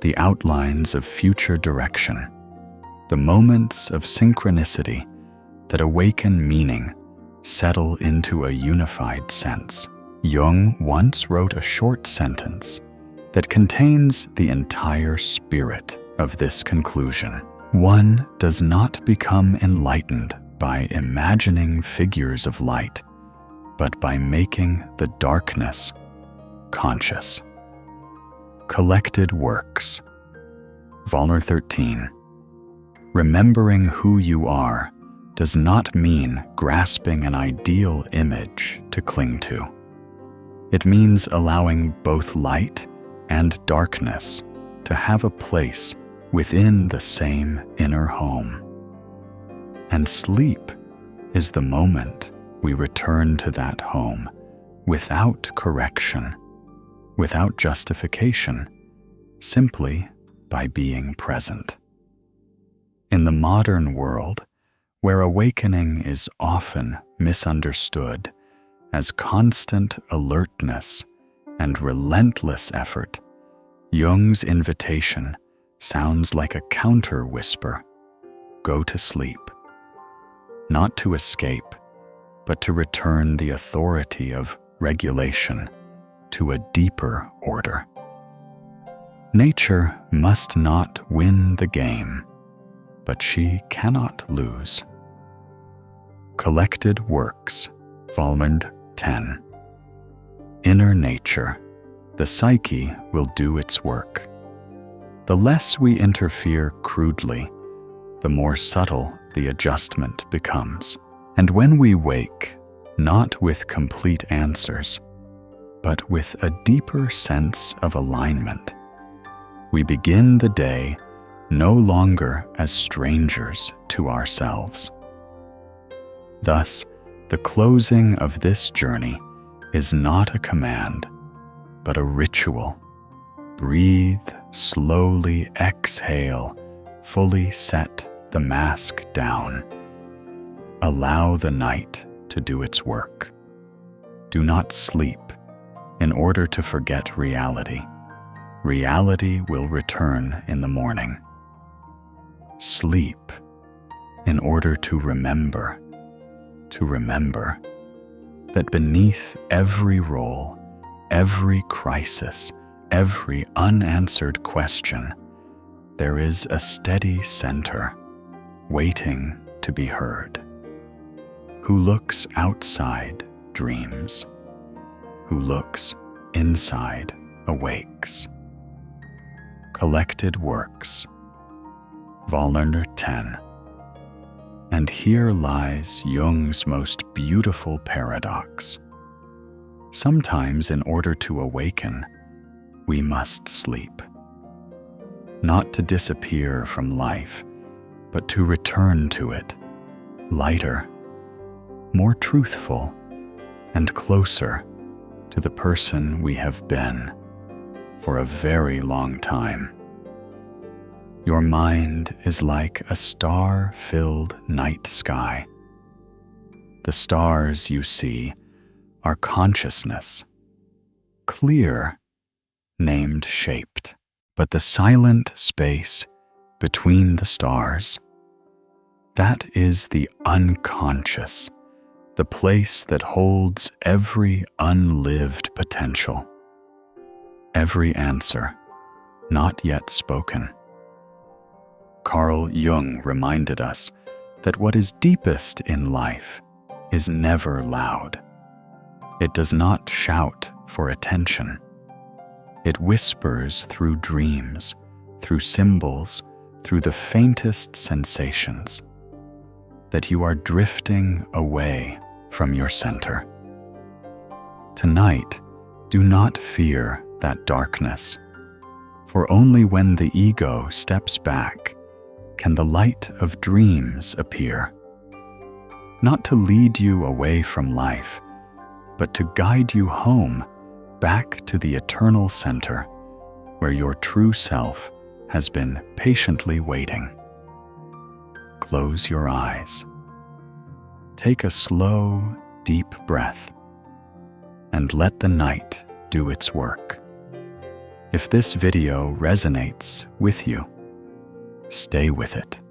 the outlines of future direction, the moments of synchronicity that awaken meaning, settle into a unified sense. Jung once wrote a short sentence that contains the entire spirit of this conclusion. One does not become enlightened by imagining figures of light, but by making the darkness conscious. Collected Works, Volume 13. Remembering who you are does not mean grasping an ideal image to cling to. It means allowing both light and darkness to have a place within the same inner home. And sleep is the moment we return to that home without correction, without justification, simply by being present. In the modern world, where awakening is often misunderstood as constant alertness and relentless effort, Jung's invitation sounds like a counter-whisper: go to sleep. Not to escape, but to return the authority of regulation to a deeper order. Nature must not win the game, but she cannot lose. Collected Works, Volume 10. Inner nature, the psyche will do its work. The less we interfere crudely, the more subtle the adjustment becomes. And when we wake, not with complete answers, but with a deeper sense of alignment, we begin the day no longer as strangers to ourselves. Thus, the closing of this journey is not a command, but a ritual. Breathe, slowly exhale, fully set the mask down. Allow the night to do its work. Do not sleep in order to forget reality. Reality will return in the morning. Sleep in order to remember that beneath every role, every crisis, every unanswered question, there is a steady center waiting to be heard, who looks outside dreams, who looks inside awakes. Collected Works, Volume 10. And here lies Jung's most beautiful paradox. Sometimes, in order to awaken, we must sleep. Not to disappear from life, but to return to it, lighter, more truthful, and closer to the person we have been for a very long time. Your mind is like a star-filled night sky. The stars you see are consciousness, clear, named shaped, but the silent space between the stars, that is the unconscious, the place that holds every unlived potential, every answer not yet spoken. Carl Jung reminded us that what is deepest in life is never loud. It does not shout for attention. It whispers through dreams, through symbols, through the faintest sensations, that you are drifting away from your center. Tonight, do not fear that darkness, for only when the ego steps back can the light of dreams appear, not to lead you away from life, but to guide you home back to the eternal center where your true self has been patiently waiting. Close your eyes. Take a slow, deep breath and let the night do its work. If this video resonates with you, stay with it.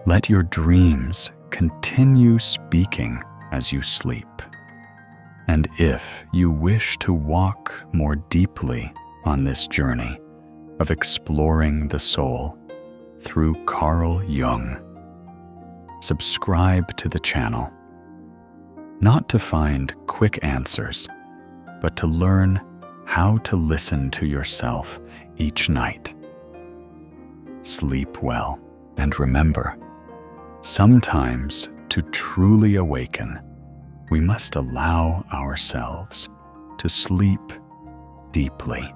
Let your dreams continue speaking as you sleep. And if you wish to walk more deeply on this journey of exploring the soul through Carl Jung, subscribe to the channel, not to find quick answers, but to learn how to listen to yourself each night. Sleep well, and remember, sometimes to truly awaken, we must allow ourselves to sleep deeply.